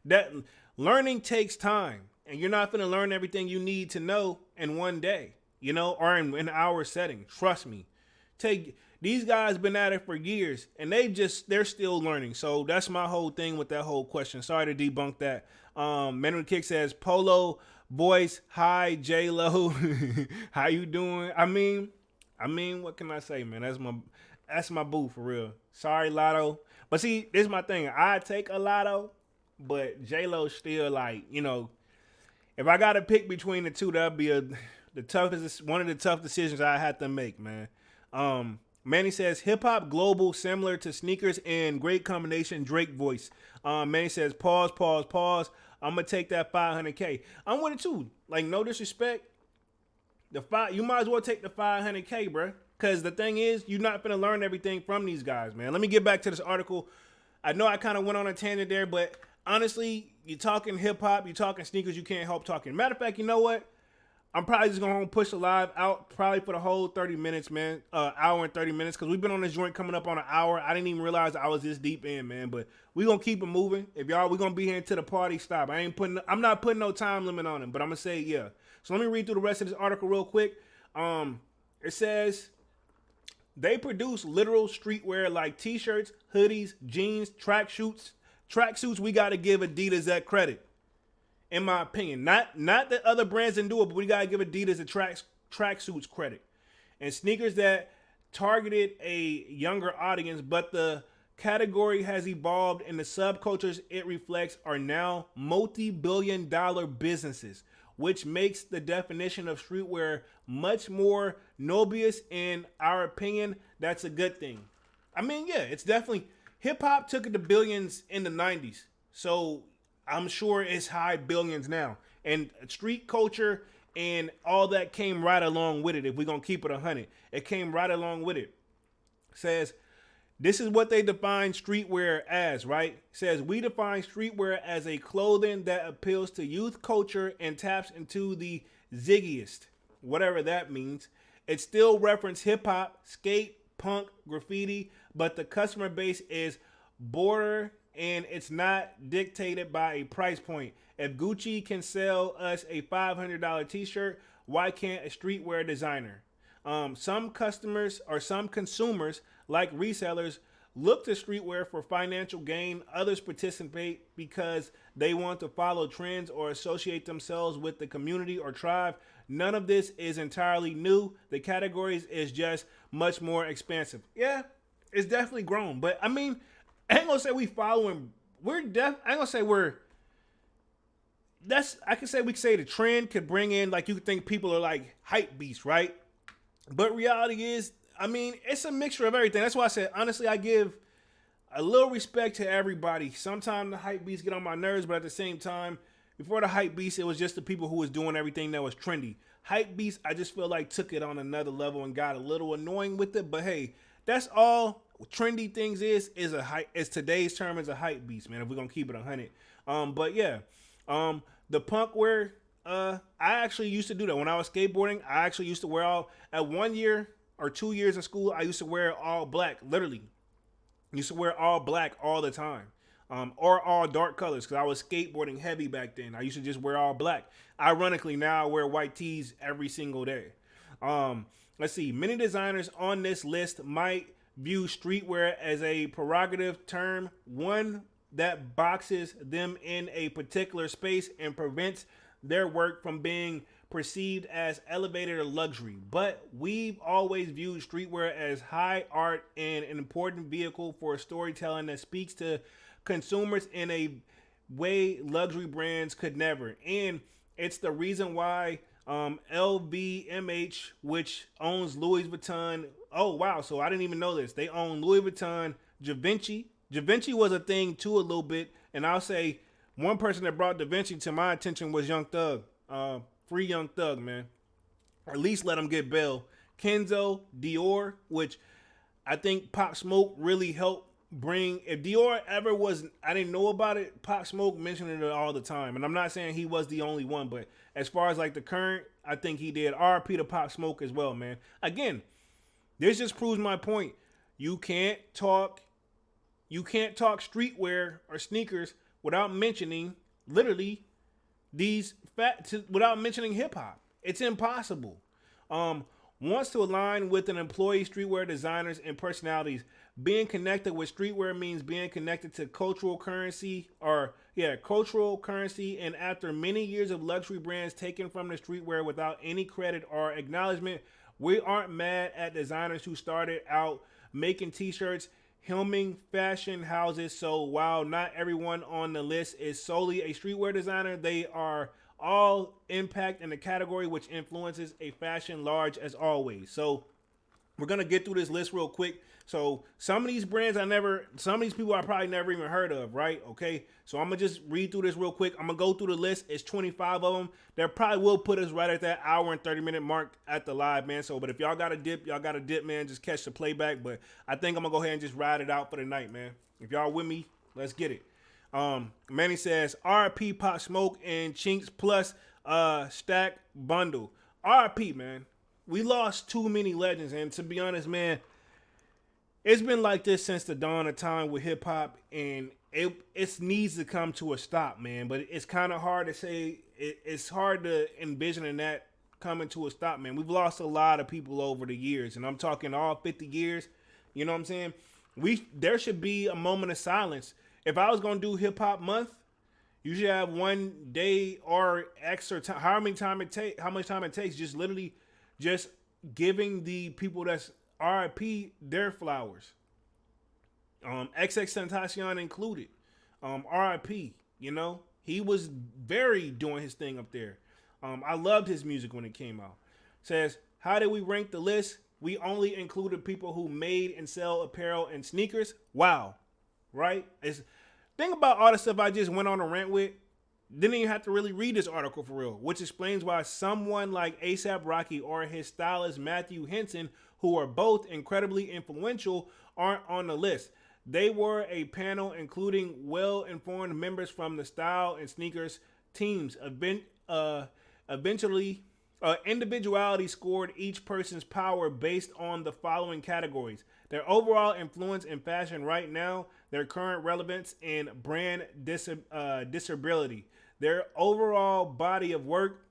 that learning takes time. And you're not going to learn everything you need to know in one day. You know? Or in an hour setting. Trust me. These guys been at it for years. And they're still learning. So that's my whole thing with that whole question. Sorry to debunk that. Memory Kick says, Polo voice, hi, J-Lo. How you doing? I mean, what can I say, man? That's my boo for real. Sorry, Lotto. But see, this is my thing. I take a Lotto, but J-Lo still like, you know, if I got to pick between the two, that'd be one of the tough decisions I had to make, man. Manny says hip hop global, similar to sneakers and great combination Drake voice. Manny says pause. I'm gonna take that $500K. I'm with it too. Like no disrespect. You might as well take the $500K, bro. Because the thing is, you're not going to learn everything from these guys, man. Let me get back to this article. I know I kind of went on a tangent there, but honestly, you're talking hip-hop, you're talking sneakers, you can't help talking. Matter of fact, you know what? I'm probably just gonna push the live out probably for the whole 30 minutes, man. Hour and 30 minutes, because we've been on this joint coming up on an hour. I didn't even realize I was this deep in, man. But we gonna keep it moving. If y'all, we gonna be here until the party stop. I'm not putting no time limit on it, but I'm gonna say yeah. So let me read through the rest of this article real quick. It says they produce literal streetwear like t-shirts, hoodies, jeans, tracksuits. Tracksuits, we gotta give Adidas that credit. In my opinion, not that other brands didn't do it, but we gotta give Adidas the tracksuits credit. And sneakers that targeted a younger audience, but the category has evolved and the subcultures it reflects are now multi-billion-dollar businesses, which makes the definition of streetwear much more nobious. In our opinion, that's a good thing. I mean, yeah, it's definitely, hip hop took it to billions in the 90s. So I'm sure it's high billions now. And street culture and all that came right along with it. If we're going to keep it 100, it came right along with it. Says, this is what they define streetwear as, right? Says, we define streetwear as a clothing that appeals to youth culture and taps into the ziggiest, whatever that means. It still references hip hop, skate, punk, graffiti, but the customer base is broader and it's not dictated by a price point. If Gucci can sell us a $500 t-shirt, why can't a streetwear designer? Some customers or some consumers, like resellers, look to streetwear for financial gain. Others participate because they want to follow trends or associate themselves with the community or tribe. None of this is entirely new. The categories is just much more expansive. Yeah, it's definitely grown. But I mean, I ain't gonna say we following. I ain't gonna say we're. I can say we can say the trend could bring in, like, you could think people are like hype beasts, right? But reality is, I mean, it's a mixture of everything. That's why I said, honestly, I give a little respect to everybody. Sometimes the hype beasts get on my nerves, but at the same time, before the hype beasts, it was just the people who was doing everything that was trendy. Hype beasts, I just feel like took it on another level and got a little annoying with it. But hey, that's all trendy things is a hype. Is today's term is a hype beast, man. If we're gonna keep it 100, but yeah, the punk wear. I actually used to do that when I was skateboarding. I actually used to wear all at 1 year or 2 years in school. I used to wear all black, literally. Used to wear all black all the time, or all dark colors because I was skateboarding heavy back then. I used to just wear all black. Ironically, now I wear white tees every single day. Let's see. Many designers on this list might view streetwear as a prerogative term, one that boxes them in a particular space and prevents their work from being perceived as elevated or luxury. But we've always viewed streetwear as high art and an important vehicle for storytelling that speaks to consumers in a way luxury brands could never. And it's the reason why LVMH, which owns Louis Vuitton. Oh, wow. So I didn't even know this. They own Louis Vuitton, Givenchy. Givenchy was a thing too a little bit. And I'll say one person that brought Givenchy to my attention was Young Thug. Free Young Thug, man. At least let him get bail. Kenzo, Dior, which I think Pop Smoke really helped bring. If Dior ever was, I didn't know about it, Pop Smoke mentioned it all the time. And I'm not saying he was the only one, but as far as like the current, I think he did. RP to Pop Smoke as well, man. Again, this just proves my point. You can't talk streetwear or sneakers without mentioning literally without mentioning hip hop. It's impossible. Wants to align with an employee streetwear designers and personalities. Being connected with streetwear means being connected to cultural currency. And after many years of luxury brands taken from the streetwear without any credit or acknowledgement, we aren't mad at designers who started out making t-shirts, helming fashion houses. So while not everyone on the list is solely a streetwear designer, they are all impact in the category which influences a fashion large as always. So we're going to get through this list real quick. So some of these brands some of these people I probably never even heard of, right? Okay. So I'm going to just read through this real quick. I'm going to go through the list. It's 25 of them. That probably will put us right at that hour and 30-minute mark at the live, man. So, but if y'all got a dip, man. Just catch the playback. But I think I'm going to go ahead and just ride it out for the night, man. If y'all with me, let's get it. Manny says, RP Pop Smoke and Chinks plus stack bundle. RIP, man. We lost too many legends, and to be honest, man, it's been like this since the dawn of time with hip hop, and it needs to come to a stop, man. But it's kind of hard to say. It's hard to envision that coming to a stop, man. We've lost a lot of people over the years, and I'm talking all 50 years. You know what I'm saying? There should be a moment of silence. If I was gonna do hip hop month, you should have one day or extra time. How much time it takes? Just literally, just giving the people that's RIP their flowers. XX Tentacion included. RIP. You know, he was very doing his thing up there. I loved his music when it came out. Says, how did we rank the list? We only included people who made and sell apparel and sneakers. Wow. Right? Think about all the stuff I just went on a rant with. Didn't even have to really read this article for real, which explains why someone like A$AP Rocky or his stylist Matthew Henson, who are both incredibly influential, aren't on the list. They were a panel including well-informed members from the style and sneakers teams. Eventually, individuality scored each person's power based on the following categories: their overall influence in fashion right now, their current relevance, and brand disability. Their overall body of work,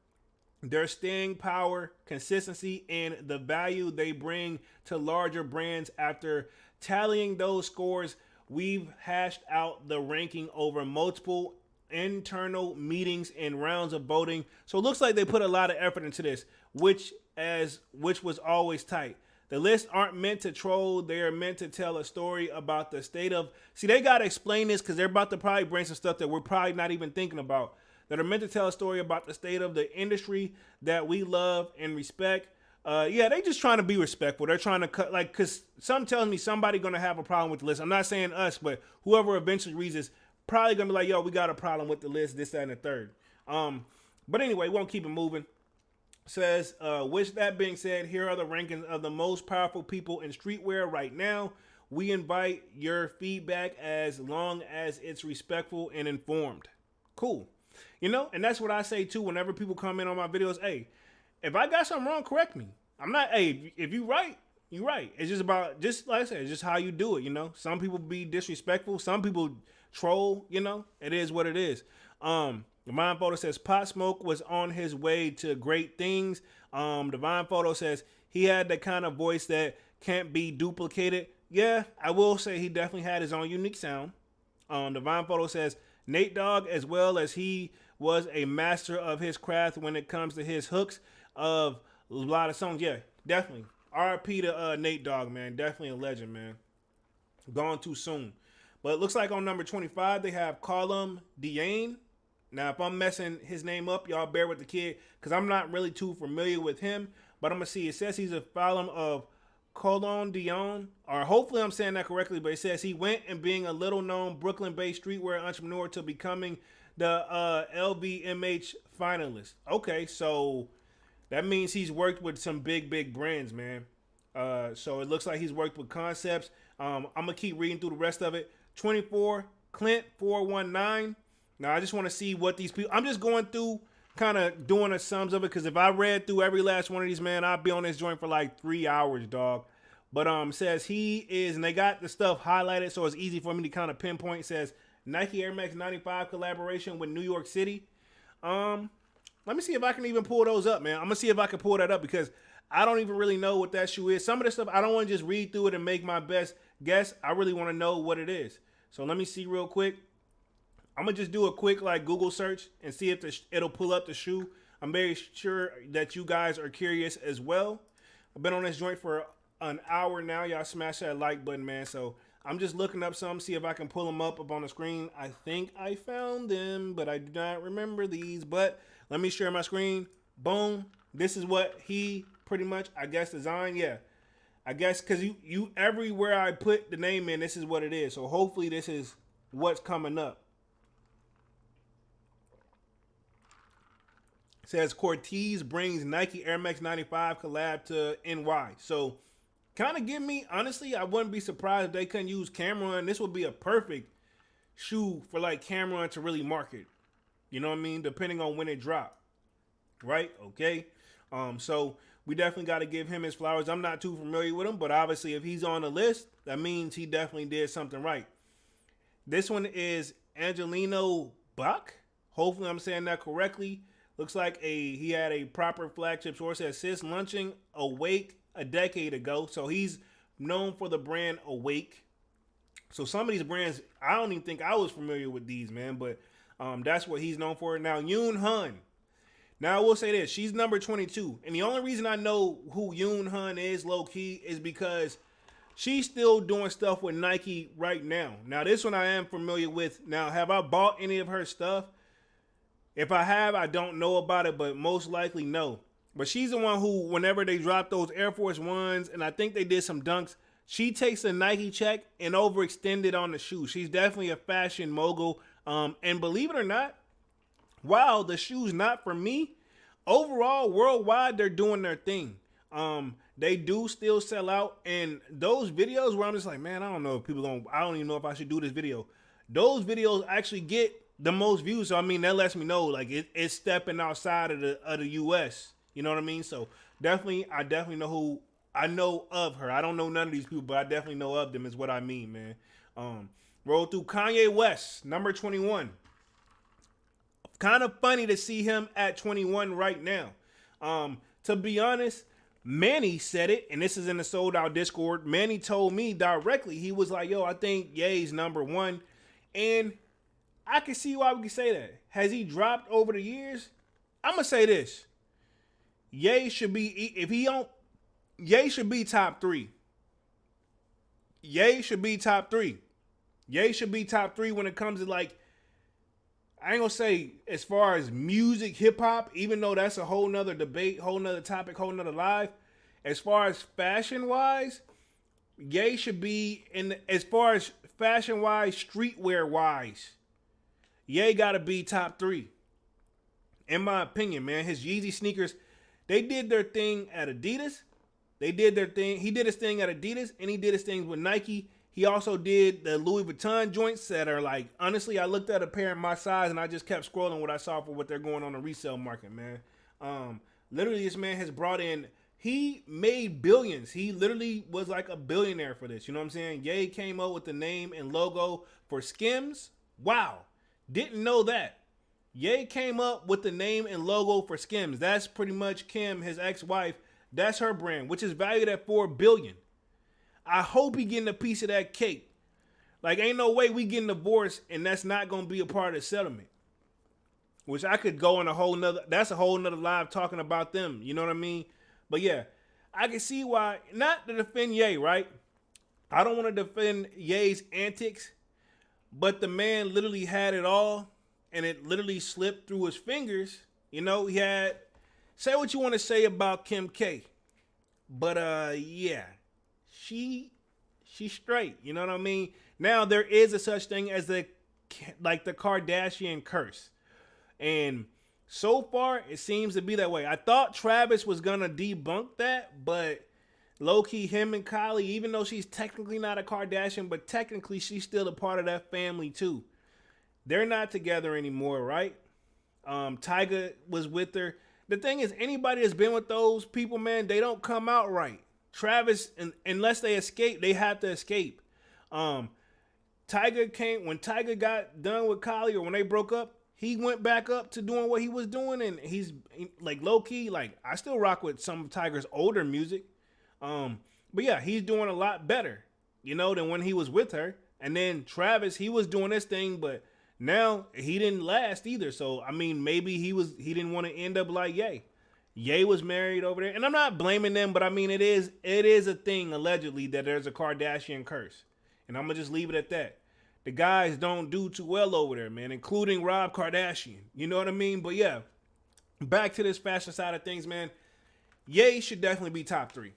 their staying power, consistency, and the value they bring to larger brands. After tallying those scores, we've hashed out the ranking over multiple internal meetings and rounds of voting. So it looks like they put a lot of effort into this, which was always tight. The lists aren't meant to troll. They are meant to tell a story about the state of... See, they got to explain this because they're about to probably bring some stuff that we're probably not even thinking about, that are meant to tell a story about the state of the industry that we love and respect. Yeah, they just trying to be respectful. They're trying to cut, like, because some tells me somebody going to have a problem with the list. I'm not saying us, but whoever eventually reads this probably going to be like, yo, we got a problem with the list, this, that, and the third. But anyway, won't keep it moving. Says, with that being said, here are the rankings of the most powerful people in streetwear right now. We invite your feedback as long as it's respectful and informed. Cool. You know, and that's what I say too whenever people comment on my videos. Hey, if I got something wrong, correct me. I'm not, hey, if you right, you right. It's just about, just like I said, it's just how you do it, you know. Some people be disrespectful. Some people troll, you know. It is what it is. Divine Photo says Pot Smoke was on his way to great things. Divine Photo says he had the kind of voice that can't be duplicated. Yeah, I will say he definitely had his own unique sound. Divine Photo says Nate Dogg, as well as he was a master of his craft when it comes to his hooks of a lot of songs. Yeah, definitely. RIP to Nate Dogg, man. Definitely a legend, man. Gone too soon. But it looks like on number 25, they have Colum Diane. Now, if I'm messing his name up, y'all bear with the kid, because I'm not really too familiar with him. But I'm going to see. It says he's a fellow of Colon Dion, or hopefully I'm saying that correctly, but it says he went and being a little-known Brooklyn-based streetwear entrepreneur to becoming the LVMH finalist. Okay, so that means he's worked with some big brands, man. So it looks like he's worked with concepts. I'm going to keep reading through the rest of it. 24, Clint 419. Now, I just want to see what these people... I'm just going through, kind of doing a sums of it, because if I read through every last one of these, man, I'd be on this joint for like 3 hours, dog. But says he is... And they got the stuff highlighted, so it's easy for me to kind of pinpoint. It says Nike Air Max 95 collaboration with New York City. Let me see if I can even pull those up, man. I'm going to see if I can pull that up, because I don't even really know what that shoe is. Some of the stuff, I don't want to just read through it and make my best guess. I really want to know what it is. So let me see real quick. I'm going to just do a quick like Google search and see if it'll pull up the shoe. I'm very sure that you guys are curious as well. I've been on this joint for an hour now. Y'all smash that like button, man. So I'm just looking up some, see if I can pull them up on the screen. I think I found them, but I do not remember these. But let me share my screen. Boom. This is what he pretty much, I guess, designed. Yeah. I guess because you everywhere I put the name in, this is what it is. So hopefully this is what's coming up. Says Cortez brings Nike Air Max 95 collab to NY. So kind of give me, honestly, I wouldn't be surprised if they couldn't use Cameron. This would be a perfect shoe for like Cameron to really market. You know what I mean? Depending on when it dropped. Right? Okay. So we definitely got to give him his flowers. I'm not too familiar with him, but obviously if he's on the list, that means he definitely did something right. This one is Angelino Buck. Hopefully I'm saying that correctly. Looks like he had a proper flagship store. It says since launching Awake a decade ago. So he's known for the brand Awake. So some of these brands, I don't even think I was familiar with these, man. But that's what he's known for. Now, Yoon Hun. Now, I will say this. She's number 22. And the only reason I know who Yoon Hun is, low-key, is because she's still doing stuff with Nike right now. Now, this one I am familiar with. Now, have I bought any of her stuff? If I have, I don't know about it, but most likely no. But she's the one who, whenever they drop those Air Force Ones, and I think they did some dunks, she takes a Nike check and overextend it on the shoe. She's definitely a fashion mogul. And believe it or not, while the shoe's not for me, overall, worldwide, they're doing their thing. They do still sell out. And those videos where I'm just like, man, I don't know if I don't even know if I should do this video. Those videos actually get the most views. So, I mean, that lets me know, like, it's stepping outside of the U.S. You know what I mean? So, I definitely know who I know of her. I don't know none of these people, but I definitely know of them is what I mean, man. Roll through Kanye West, number 21. Kind of funny to see him at 21 right now. To be honest, Manny said it, and this is in the Sold Out Discord. Manny told me directly, he was like, yo, I think Ye's number 1. And I can see why we can say that. Has he dropped over the years? I'm going to say this. Ye should be, Ye should be top 3. Ye should be top 3. Ye should be top 3 when it comes to, like, I ain't gonna say as far as music, hip hop, even though that's a whole nother debate, whole nother topic, whole nother live. As far as fashion wise, Ye should be as far as fashion wise, streetwear wise, Ye gotta be top 3. In my opinion, man. His Yeezy sneakers, they did their thing at Adidas. They did their thing. He did his thing at Adidas, and he did his thing with Nike. He also did the Louis Vuitton joints that are like, honestly, I looked at a pair in my size and I just kept scrolling what I saw for what they're going on the resale market, man. Literally, this man has brought in, he made billions. He literally was like a billionaire for this. You know what I'm saying? Ye came up with the name and logo for Skims. Wow. Didn't know that. Ye came up with the name and logo for Skims. That's pretty much Kim, his ex-wife. That's her brand, which is valued at $4 billion. I hope he getting a piece of that cake. Like, ain't no way we getting divorced and that's not going to be a part of the settlement. Which I could go on that's a whole nother live talking about them. You know what I mean? But yeah, I can see why, not to defend Ye, right? I don't want to defend Ye's antics, but the man literally had it all and it literally slipped through his fingers. You know, he had, say what you want to say about Kim K. But yeah. She's straight, you know what I mean? Now there is a such thing as the Kardashian curse. And so far it seems to be that way. I thought Travis was gonna debunk that, but low-key him and Kylie, even though she's technically not a Kardashian, but technically she's still a part of that family too. They're not together anymore, right? Tyga was with her. The thing is, anybody that's been with those people, man, they don't come out right. Travis, unless they escape, they have to escape. When Tyga got done with Kylie, or when they broke up, he went back up to doing what he was doing, and he's like low key. Like, I still rock with some of Tyga's older music, but yeah, he's doing a lot better, you know, than when he was with her. And then Travis, he was doing this thing, but now he didn't last either. So I mean, maybe he didn't want to end up like Ye. Ye was married over there, and I'm not blaming them, but I mean it is a thing allegedly that there's a Kardashian curse, and I'm gonna just leave it at that. The guys don't do too well over there, man, including Rob Kardashian. You know what I mean? But yeah, back to this fashion side of things, man. Ye should definitely be top 3.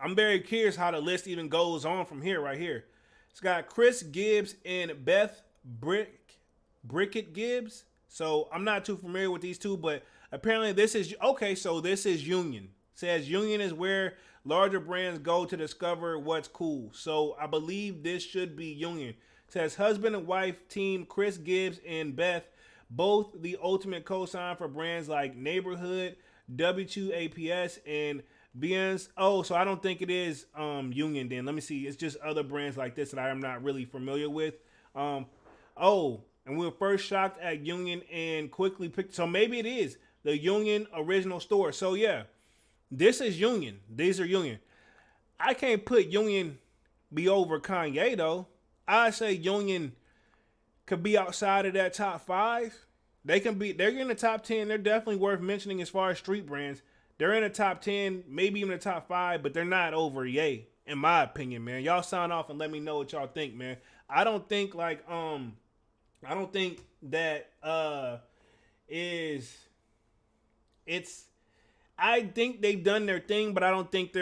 I'm very curious how the list even goes on from here, right here. It's got Chris Gibbs and Beth Brickett Gibbs. So I'm not too familiar with these two, but apparently this is, okay, so this is Union. It says Union is where larger brands go to discover what's cool. So I believe this should be Union. It says husband and wife team Chris Gibbs and Beth, both the ultimate cosign for brands like Neighborhood, W2APS, and Biens. Oh, so I don't think it is Union then. Let me see. It's just other brands like this that I am not really familiar with. Oh, and we were first shocked at Union and quickly picked. So maybe it is the Union original store. So yeah, this is Union. These are Union. I can't put Union be over Kanye though. I say Union could be outside of that top 5. They can be. They're in the top 10. They're definitely worth mentioning as far as street brands. They're in the top 10, maybe even the top 5, but they're not over Ye, in my opinion, man. Y'all sign off and let me know what y'all think, man. I don't think that is it's I think they've done their thing, but I don't think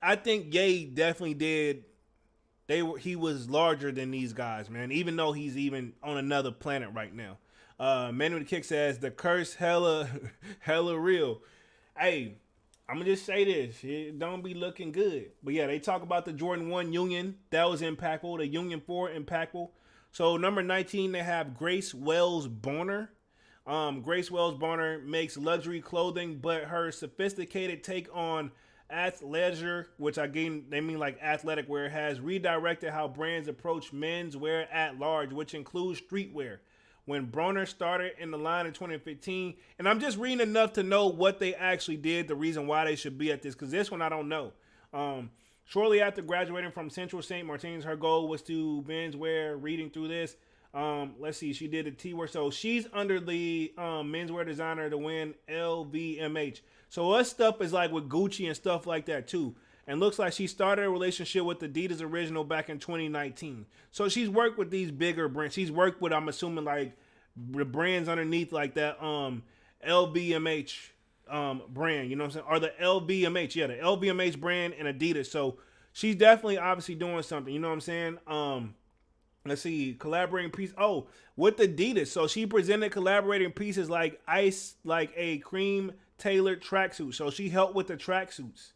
I think Ye definitely did. He was larger than these guys, man, even though he's even on another planet right now. Manu the Kick says the curse hella real. Hey, I'm gonna just say this. It don't be looking good. But yeah, they talk about the Jordan 1 Union. That was impactful. The Union 4 impactful. So number 19, they have Grace Wells Bonner. Grace Wells Bonner makes luxury clothing, but her sophisticated take on athleisure, which again they mean like athletic wear, has redirected how brands approach men's wear at large, which includes streetwear. When Bronner started in the line in 2015, and I'm just reading enough to know what they actually did, the reason why they should be at this, because this one I don't know. Shortly after graduating from Central St. Martin's, her goal was to menswear. Reading through this, let's see, she did a T-word, so she's under the menswear designer to win LVMH. So us stuff is like with Gucci and stuff like that too. And looks like she started a relationship with Adidas Original back in 2019. So she's worked with these bigger brands. She's worked with, I'm assuming, like the brands underneath like that LVMH brand, you know what I'm saying? Or the LVMH, yeah, the LVMH brand and Adidas. So she's definitely obviously doing something, you know what I'm saying? Let's see, collaborating piece. Oh, with Adidas. So she presented collaborating pieces like Ice, like a cream tailored tracksuit. So she helped with the tracksuits.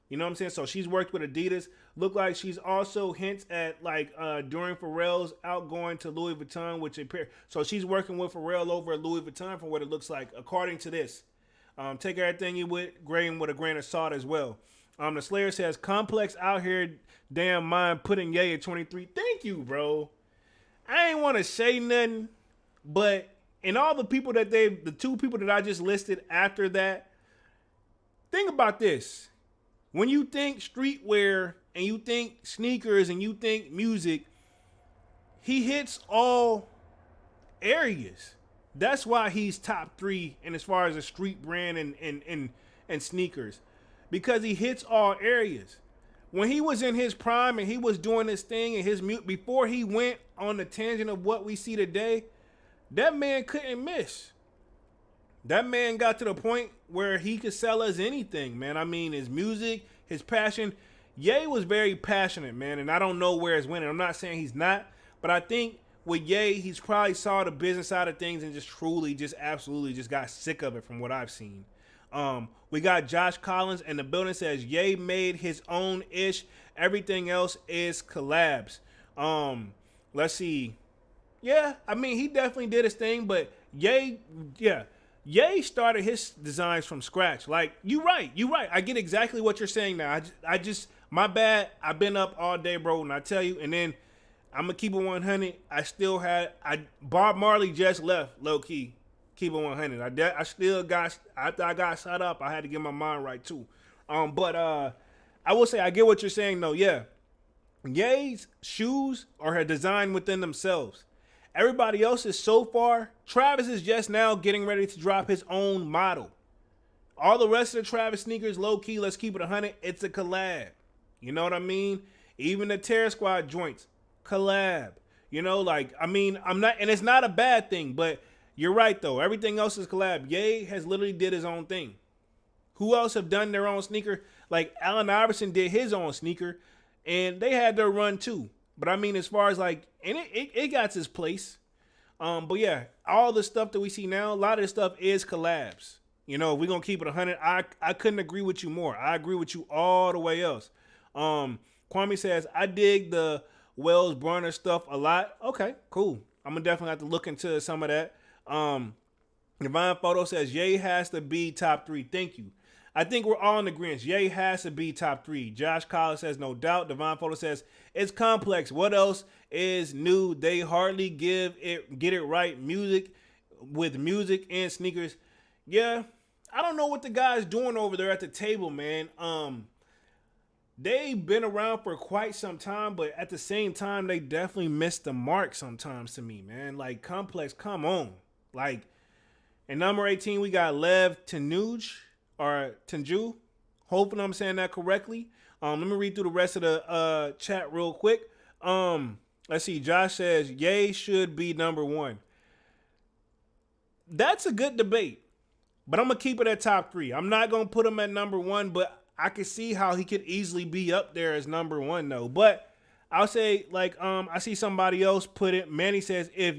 You know what I'm saying? So she's worked with Adidas. Look like she's also hints at like during Pharrell's outgoing to Louis Vuitton, which appear. So she's working with Pharrell over at Louis Vuitton from what it looks like, according to this. Take everything you with grain with a grain of salt as well. The Slayer says complex out here, damn mind putting Ye at 23. Thank you, bro. I ain't want to say nothing, but in all the people that the 2 people that I just listed after that, think about this. When you think streetwear and you think sneakers and you think music, he hits all areas. That's why he's top 3 in as far as a street brand and sneakers, because he hits all areas. When he was in his prime and he was doing his thing and his before he went on the tangent of what we see today, that man couldn't miss. That man got to the point where he could sell us anything, man. I mean, his music, his passion. Ye was very passionate, man, and I don't know where it's winning. I'm not saying he's not, but I think with Ye, he's probably saw the business side of things and just truly, just absolutely just got sick of it from what I've seen. We got Josh Collins in the building, says Ye made his own ish. Everything else is collabs. Let's see. Yeah, I mean, he definitely did his thing, but Ye started his designs from scratch. Like, you right. I get exactly what you're saying now. I just, my bad. I've been up all day, bro, and I tell you, and then I'm going to keep it 100. Bob Marley just left, low key. Keep it 100. I still got, after I got shot up, I had to get my mind right too. But I will say, I get what you're saying though. Yeah. Ye's shoes are designed within themselves. Everybody else is so far. Travis is just now getting ready to drop his own model. All the rest of the Travis sneakers, low key, let's keep it 100. It's a collab. You know what I mean? Even the Terror Squad joints, collab. You know, like, I mean, I'm not, and it's not a bad thing, but you're right though. Everything else is collab. Ye has literally did his own thing. Who else have done their own sneaker? Like Allen Iverson did his own sneaker, and they had their run too. But I mean, as far as like, and it got its place. But yeah, all the stuff that we see now, a lot of this stuff is collabs. You know, if we're going to keep it 100, I couldn't agree with you more. I agree with you all the way else. Kwame says, I dig the Wells Bronner stuff a lot. Okay, cool. I'm going to definitely have to look into some of that. Divine Photo says Ye has to be top 3. Thank you. I think we're all in agreement. Ye has to be top 3. Josh Collins says no doubt. Divine Photo says it's complex. What else is new? They hardly get it right. Music and sneakers. Yeah, I don't know what the guy's doing over there at the table, man. They've been around for quite some time, but at the same time, they definitely missed the mark sometimes to me, man. Like, complex, come on. Like, and number 18, we got Lev Tanuj, or Tanju. Hoping I'm saying that correctly. Let me read through the rest of the chat real quick. Let's see. Josh says, Ye should be number 1. That's a good debate, but I'm going to keep it at top 3. I'm not going to put him at number 1, but I can see how he could easily be up there as number 1, though. But I'll say, like, I see somebody else put it. Manny says, if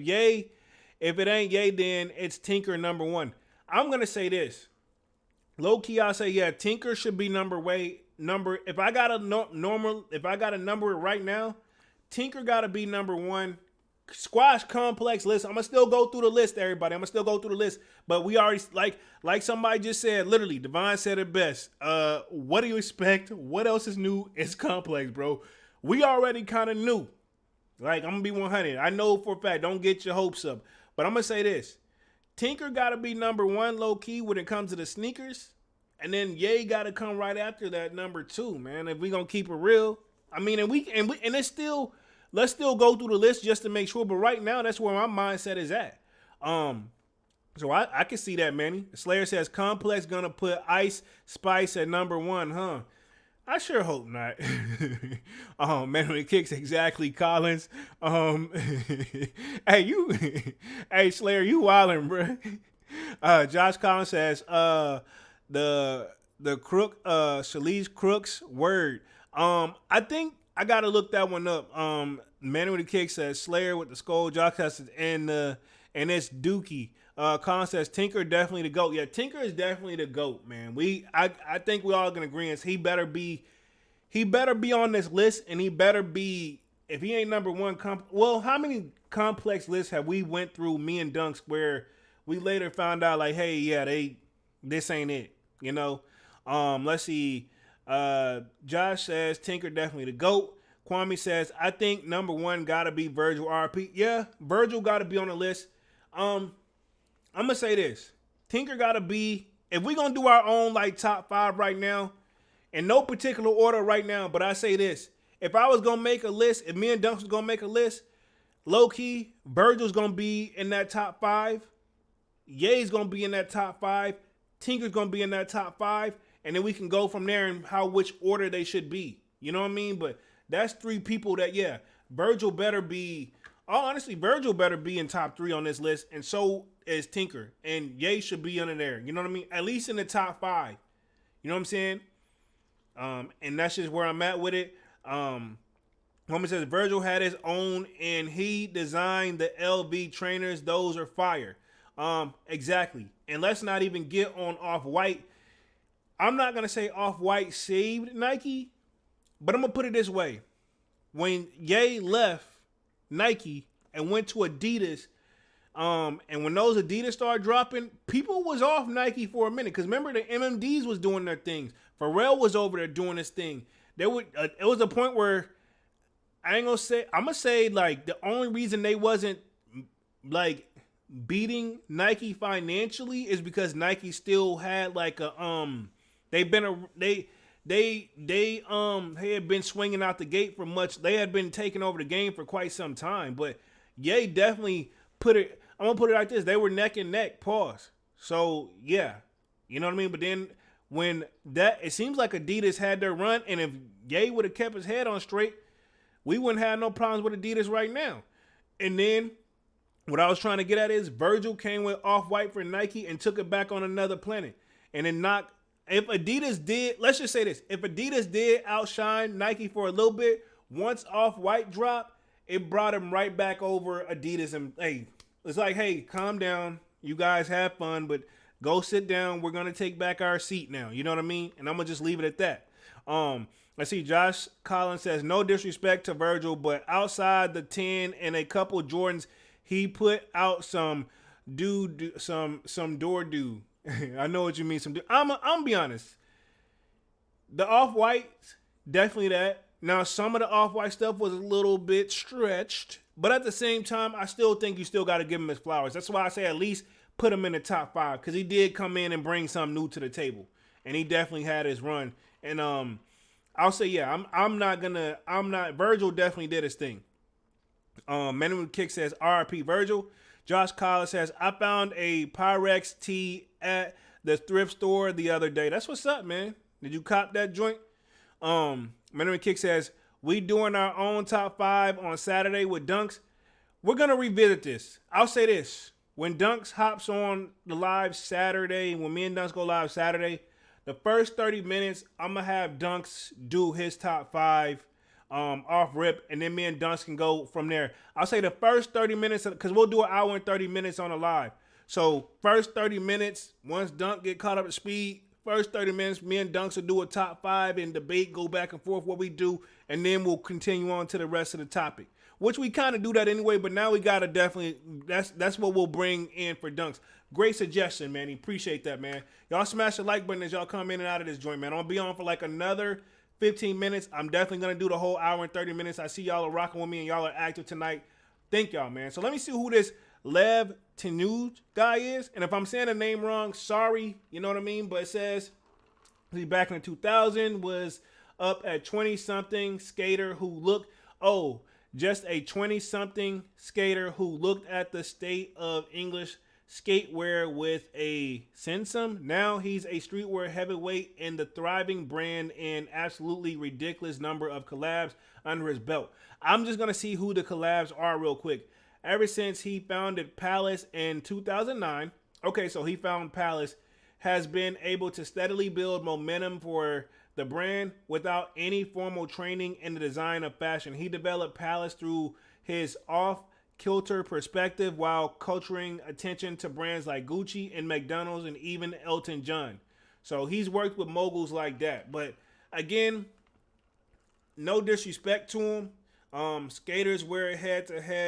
it ain't Ye, then it's Tinker number 1. I'm going to say this. Low key, I'll say, yeah, Tinker should be number. If I got a number right now, Tinker got to be number 1. Squash complex list. I'm going to still go through the list, everybody. I'm going to still go through the list. But we already, like somebody just said, literally, Divine said it best. What do you expect? What else is new? It's complex, bro. We already kind of knew. Like, I'm going to be 100. I know for a fact. Don't get your hopes up. But I'm going to say this. Tinker got to be number 1 low-key when it comes to the sneakers. And then Ye got to come right after that, number 2, man. If we going to keep it real. I mean, and it's still, let's still go through the list just to make sure. But right now, that's where my mindset is at. So I can see that, Manny. Slayer says, Complex going to put Ice Spice at number 1, huh? I sure hope not. Man, when it kicks exactly, Collins. Hey, Slayer, you wildin', bro. Josh Collins says, the crook, Shalice Crooks word. I think I gotta look that one up. Man with the kick says Slayer with the skull. Josh says and it's Dookie. Colin says Tinker definitely the GOAT. Yeah, Tinker is definitely the GOAT, man. I think we all can agree he better be on this list, and he better be, if he ain't number 1 well, how many complex lists have we went through, me and Dunks, where we later found out like, hey, yeah, this ain't it, you know? Let's see. Josh says Tinker definitely the GOAT. Kwame says, I think number 1 gotta be Virgil RP. Yeah, Virgil gotta be on the list. I'm going to say this. Tinker got to be, if we're going to do our own like top 5 right now, in no particular order right now, but I say this. If I was going to make a list, if me and Dunks was going to make a list, low-key, Virgil's going to be in that top 5. Ye's going to be in that top 5. Tinker's going to be in that top 5. And then we can go from there and which order they should be. You know what I mean? But that's 3 people that, yeah, Virgil better be, honestly, Virgil better be in top 3 on this list. And so is Tinker, and Ye should be under there. You know what I mean? At least in the top 5. You know what I'm saying? And that's just where I'm at with it. Woman says Virgil had his own, and he designed the LV trainers. Those are fire. Exactly. And let's not even get on Off-White. I'm not gonna say Off-White saved Nike, but I'm gonna put it this way: when Ye left Nike and went to Adidas. And when those Adidas started dropping, people was off Nike for a minute. Because remember, the MMDs was doing their things. Pharrell was over there doing his thing. It was a point where I'm going to say, like, the only reason they wasn't, like, beating Nike financially is because Nike still had, like, they had been swinging out the gate for much. They had been taking over the game for quite some time. But Ye definitely I'm going to put it like this. They were neck and neck, pause. So, yeah. You know what I mean? But then when it seems like Adidas had their run, and if Ye would have kept his head on straight, we wouldn't have no problems with Adidas right now. And then what I was trying to get at is Virgil came with Off-White for Nike and took it back on another planet. And then if Adidas did, let's just say this. If Adidas did outshine Nike for a little bit, once Off-White dropped, it brought him right back over Adidas. And, hey, it's like, hey, calm down. You guys have fun, but go sit down. We're going to take back our seat now. You know what I mean? And I'm going to just leave it at that. Let's see. Josh Collins says, no disrespect to Virgil, but outside the 10 and a couple Jordans, he put out some some door do. I know what you mean. I'm gonna be honest. The off-whites, definitely that. Now, some of the off-white stuff was a little bit stretched, but at the same time, I still think you still got to give him his flowers. That's why I say at least put him in the top 5, because he did come in and bring something new to the table, and he definitely had his run. And I'll say, yeah, I'm not. Virgil definitely did his thing. Manuel Kick says, RIP Virgil. Josh Collins says, I found a Pyrex tee at the thrift store the other day. That's what's up, man. Did you cop that joint? Manuel Kick says, we doing our own top 5 on Saturday with Dunks. We're going to revisit this. I'll say this. When Dunks hops on the live Saturday, when me and Dunks go live Saturday, the first 30 minutes, I'm going to have Dunks do his top 5 off rip, and then me and Dunks can go from there. I'll say the first 30 minutes, because we'll do an hour and 30 minutes on the live. So first 30 minutes, once Dunk get caught up to speed, first 30 minutes, me and Dunks will do a top 5 and debate, go back and forth what we do, and then we'll continue on to the rest of the topic, which we kind of do that anyway, but now we got to definitely, that's what we'll bring in for Dunks. Great suggestion, man. Appreciate that, man. Y'all smash the like button as y'all come in and out of this joint, man. I'm going to be on for like another 15 minutes. I'm definitely going to do the whole hour and 30 minutes. I see y'all are rocking with me and y'all are active tonight. Thank y'all, man. So let me see who this Lev Tenuj guy is. And if I'm saying the name wrong, sorry. You know what I mean? But it says he back in 2000 was up at 20-something skater who looked, just a 20-something skater who looked at the state of English skatewear with a sensum. Now he's a streetwear heavyweight in the thriving brand and absolutely ridiculous number of collabs under his belt. I'm just going to see who the collabs are real quick. Ever since he founded Palace in 2009, so he found Palace, has been able to steadily build momentum for the brand without any formal training in the design of fashion. He developed Palace through his off-kilter perspective while culturing attention to brands like Gucci and McDonald's and even Elton John. So he's worked with moguls like that. But again, no disrespect to him. Skaters wearing head-to-toe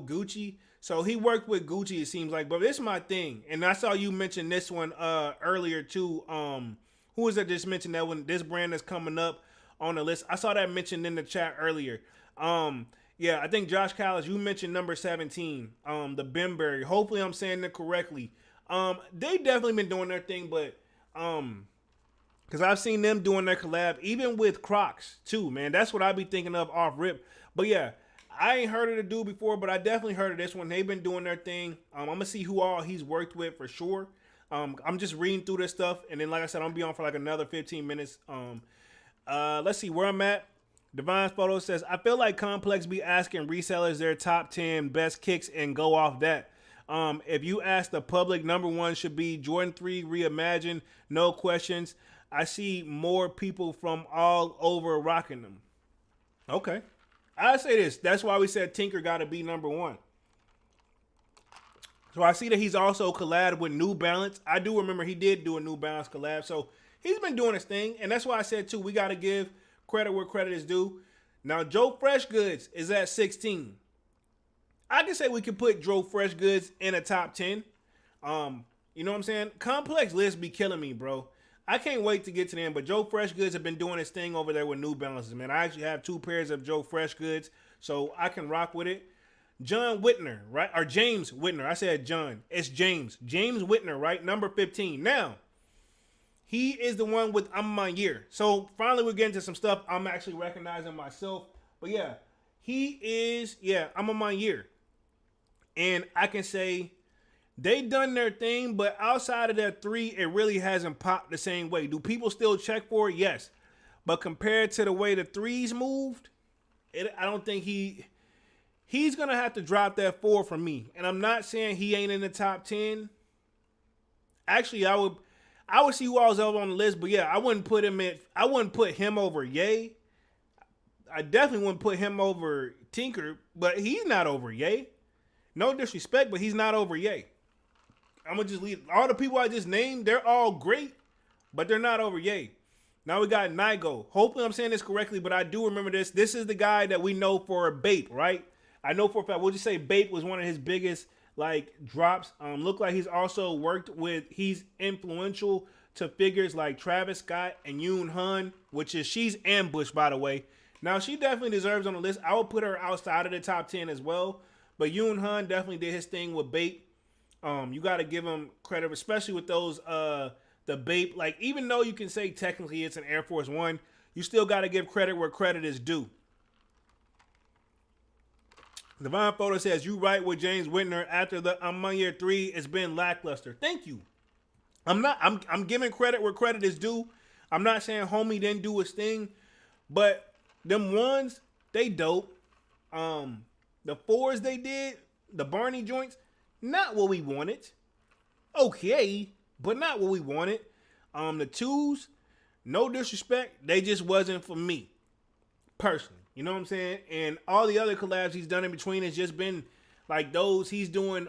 Gucci. So he worked with Gucci, it seems like. But this is my thing. And I saw you mention this one earlier too. Who was that just mentioned that when this brand is coming up on the list? I saw that mentioned in the chat earlier. Yeah, I think Josh Collins, you mentioned number 17, the Bimberry. Hopefully I'm saying that correctly. They definitely been doing their thing, but because I've seen them doing their collab, even with Crocs too, man. That's what I be thinking of off rip. But yeah, I ain't heard of the dude before, but I definitely heard of this one. They've been doing their thing. I'm going to see who all he's worked with for sure. I'm just reading through this stuff. And then, like I said, I'm going to be on for like another 15 minutes. Let's see where I'm at. Divine's Photo says, I feel like Complex be asking resellers their top 10 best kicks and go off that. If you ask the public, number 1 should be Jordan 3 Reimagined. No questions. I see more people from all over rocking them. Okay. I say this. That's why we said Tinker got to be number 1. So I see that he's also collabed with New Balance. I do remember he did do a New Balance collab. So he's been doing his thing. And that's why I said, too, we got to give credit where credit is due. Now, Joe Fresh Goods is at 16. I can say we can put Joe Fresh Goods in a top 10. You know what I'm saying? Complex lists be killing me, bro. I can't wait to get to them, but Joe Fresh Goods have been doing his thing over there with New Balances, man. I actually have 2 pairs of Joe Fresh Goods, so I can rock with it. John Whitner, right? Or James Whitner. I said John. It's James. James Whitner, right? Number 15. Now, he is the one with I'm My Year. So, finally, we're getting to some stuff I'm actually recognizing myself. But, yeah, he is, I'm My Year. And I can say they done their thing, but outside of that 3, it really hasn't popped the same way. Do people still check for it? Yes. But compared to the way the 3s moved, I don't think he's going to have to drop that 4 from me. And I'm not saying he ain't in the top 10. Actually, I would see who else on the list, but yeah, I wouldn't put him over Ye. I definitely wouldn't put him over Tinker, but he's not over Ye. No disrespect, but he's not over Ye. I'm going to just leave. All the people I just named, they're all great, but they're not over Ye. Now we got Nigo. Hopefully I'm saying this correctly, but I do remember this. This is the guy that we know for Bape, right? I know for a fact, we'll just say Bape was one of his biggest like drops. Look like he's also worked with, he's influential to figures like Travis Scott and Yoon Hun, which is, she's ambushed by the way. Now she definitely deserves on the list. I would put her outside of the top 10 as well. But Yoon Hun definitely did his thing with Bape. You got to give him credit, especially with those the Bape. Like, even though you can say technically it's an Air Force One, you still got to give credit where credit is due. Divine Photo says, you right with James Whitner. After the on year 3, it's been lackluster. Thank you. I'm giving credit where credit is due. I'm not saying homie didn't do his thing, but them ones, they dope. The 4s they did, the Barney joints, not what we wanted. Okay, but not what we wanted. The 2s, no disrespect, they just wasn't for me personally. You know what I'm saying? And all the other collabs he's done in between has just been like those. He's doing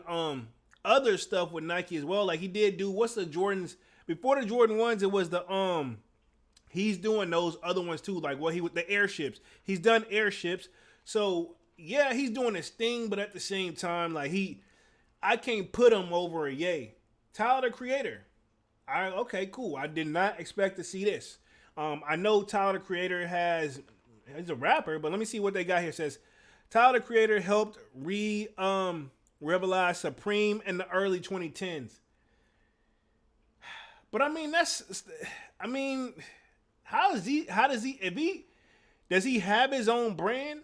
other stuff with Nike as well. Like he did do, what's the Jordans before the Jordan 1s? It was the he's doing those other ones too. Like what he with the airships. He's done airships. So yeah, he's doing his thing, but at the same time, like I can't put him over a Ye. Tyler the Creator. Okay, cool. I did not expect to see this. I know Tyler the Creator he's a rapper, but let me see what they got here. It says Tyler the Creator helped revitalize Supreme in the early 2010s. But I mean, does he have his own brand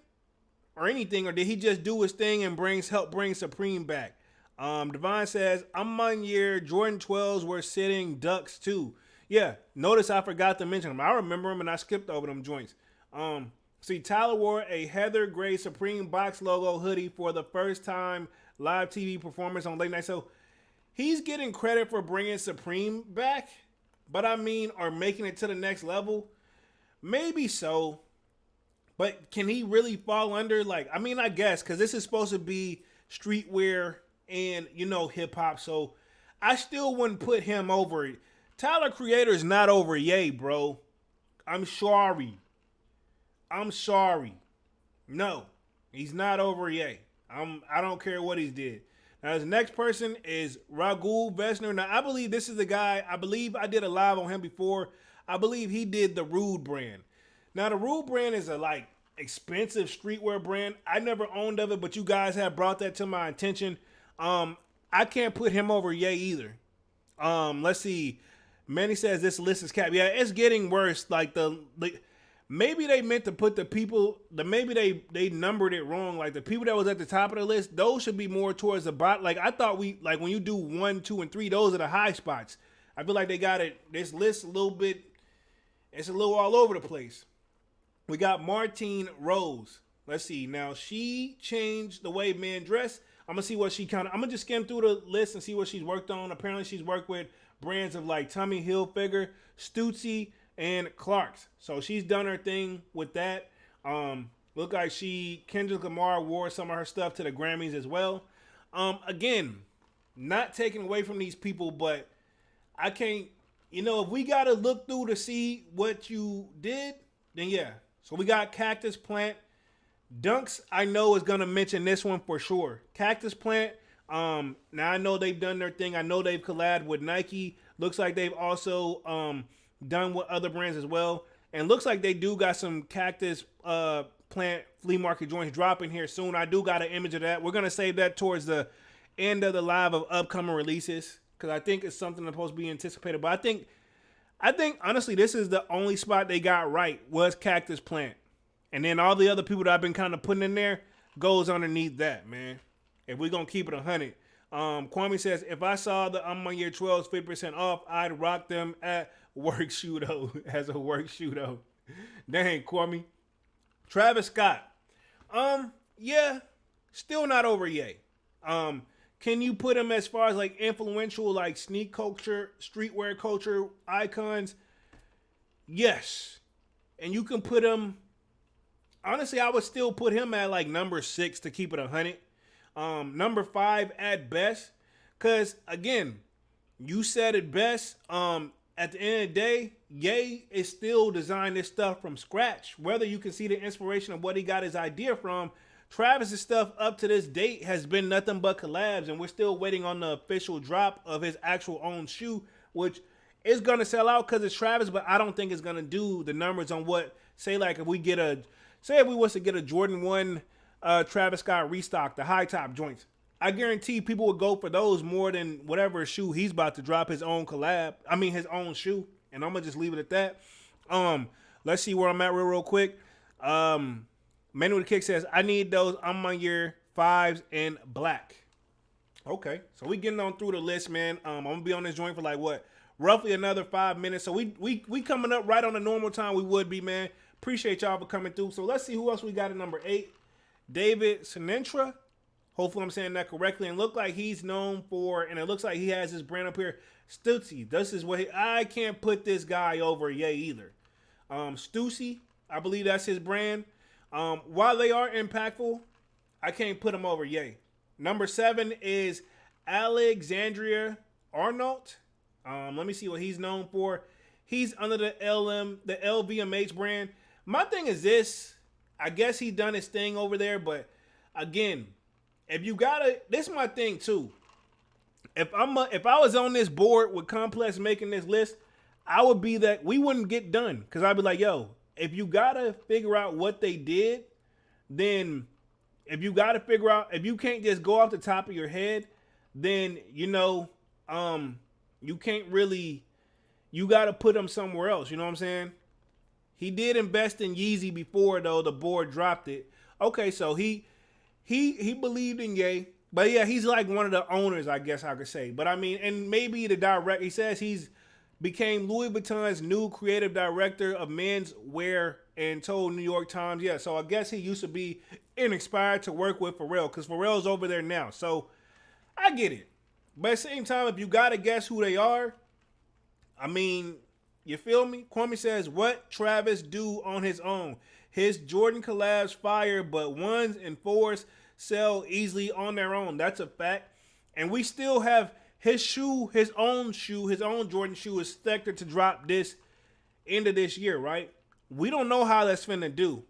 or anything, or did he just do his thing and help bring Supreme back? Divine says, I'm on year Jordan 12s were sitting ducks too. Yeah, notice I forgot to mention them. I remember them and I skipped over them joints. See, Tyler wore a heather gray Supreme box logo hoodie for the first time live TV performance on late night. So he's getting credit for bringing Supreme back, but I mean, or making it to the next level. Maybe so, but can he really fall under? Like, I mean, I guess, because this is supposed to be streetwear and, you know, hip hop. So I still wouldn't put him over it. Tyler Creator is not over Ye, bro. I'm sorry. No, he's not over Ye. I don't care what he's did. Now, his next person is Ragul Vesner. Now, I believe this is the guy. I believe I did a live on him before. I believe he did the Rude brand. Now, the Rude brand is a, like, expensive streetwear brand. I never owned of it, but you guys have brought that to my attention. I can't put him over Ye either. Let's see. Manny says this list is cap. Yeah, it's getting worse. Like, maybe they meant to put the people, maybe they numbered it wrong. Like the people that was at the top of the list, those should be more towards the bottom. Like I thought like when you do 1, 2, and 3, those are the high spots. I feel like they got this list a little bit, it's a little all over the place. We got Martine Rose. Let's see. Now she changed the way men dress. I'm gonna see what I'm gonna just skim through the list and see what she's worked on. Apparently she's worked with brands of like Tommy Hilfiger, Stutzy, and Clark's. So she's done her thing with that. Look like Kendrick Lamar wore some of her stuff to the Grammys as well. Again, not taking away from these people, but I can't, if we got to look through to see what you did, then yeah. So we got Cactus Plant. Dunks, I know, is going to mention this one for sure. Cactus Plant, now I know they've done their thing. I know they've collabed with Nike. Looks like they've also done with other brands as well. And looks like they do got some Cactus Plant flea market joints dropping here soon. I do got an image of that. We're going to save that towards the end of the live of upcoming releases because I think it's something that's supposed to be anticipated. But I think honestly, this is the only spot they got right was Cactus Plant. And then all the other people that I've been kind of putting in there goes underneath that, man. If we're going to keep it 100. Kwame says, if I saw the I'm on year 12's 50% off, I'd rock them at work shooto as a work shooto. Dang, Kwame. Travis Scott. Yeah, still not over Ye. Can you put him as far as like influential, like sneak culture, streetwear culture icons? Yes. And you can put him, honestly, I would still put him at like number 6 to keep it 100. Number 5 at best. Because, again, you said it best. At the end of the day, Ye is still designing this stuff from scratch. Whether you can see the inspiration of what he got his idea from Travis's stuff up to this date has been nothing but collabs, and we're still waiting on the official drop of his actual own shoe, which is gonna sell out because it's Travis, but I don't think it's gonna do the numbers on what, say, like if we was to get a Jordan 1 Travis Scott restock, the high top joints, I guarantee people would go for those more than whatever shoe he's about to drop, his own his own shoe. And I'm gonna just leave it at that. Let's see where I'm at real quick. Manual the Kick says, I need those on my year 5s in black. Okay, so we getting on through the list, man. I'm gonna be on this joint for like what? Roughly another 5 minutes. So we coming up right on the normal time we would be, man. Appreciate y'all for coming through. So let's see who else we got at number 8. David Sinatra. Hopefully I'm saying that correctly. And look like he's known for, and it looks like he has his brand up here, Stussy. This is what I can't put this guy over Ye either. Stussy, I believe that's his brand. While they are impactful, I can't put him over Ye. Number 7 is Alexandria Arnault. Let me see what he's known for. He's under the LVMH brand. My thing is this. I guess he done his thing over there, but again, if you gotta, this is my thing too. If I was on this board with Complex making this list, I would be that we wouldn't get done because I'd be like, yo, if you gotta figure out what they did, then if you can't just go off the top of your head, then you can't really, you gotta put them somewhere else. You know what I'm saying? He did invest in Yeezy before though the board dropped it. Okay, so he believed in Ye, but yeah, he's like one of the owners, I guess I could say. But I mean, and maybe he says he's became Louis Vuitton's new creative director of men's wear and told New York Times, yeah, so I guess he used to be inspired to work with Pharrell because Pharrell's over there now. So I get it. But at the same time, if you got to guess who they are, I mean, you feel me? Kwame says, what Travis do on his own? His Jordan collabs fire, but 1s and 4s sell easily on their own. That's a fact. And we still have his own Jordan shoe is expected to drop this end of this year, right? We don't know how that's finna do.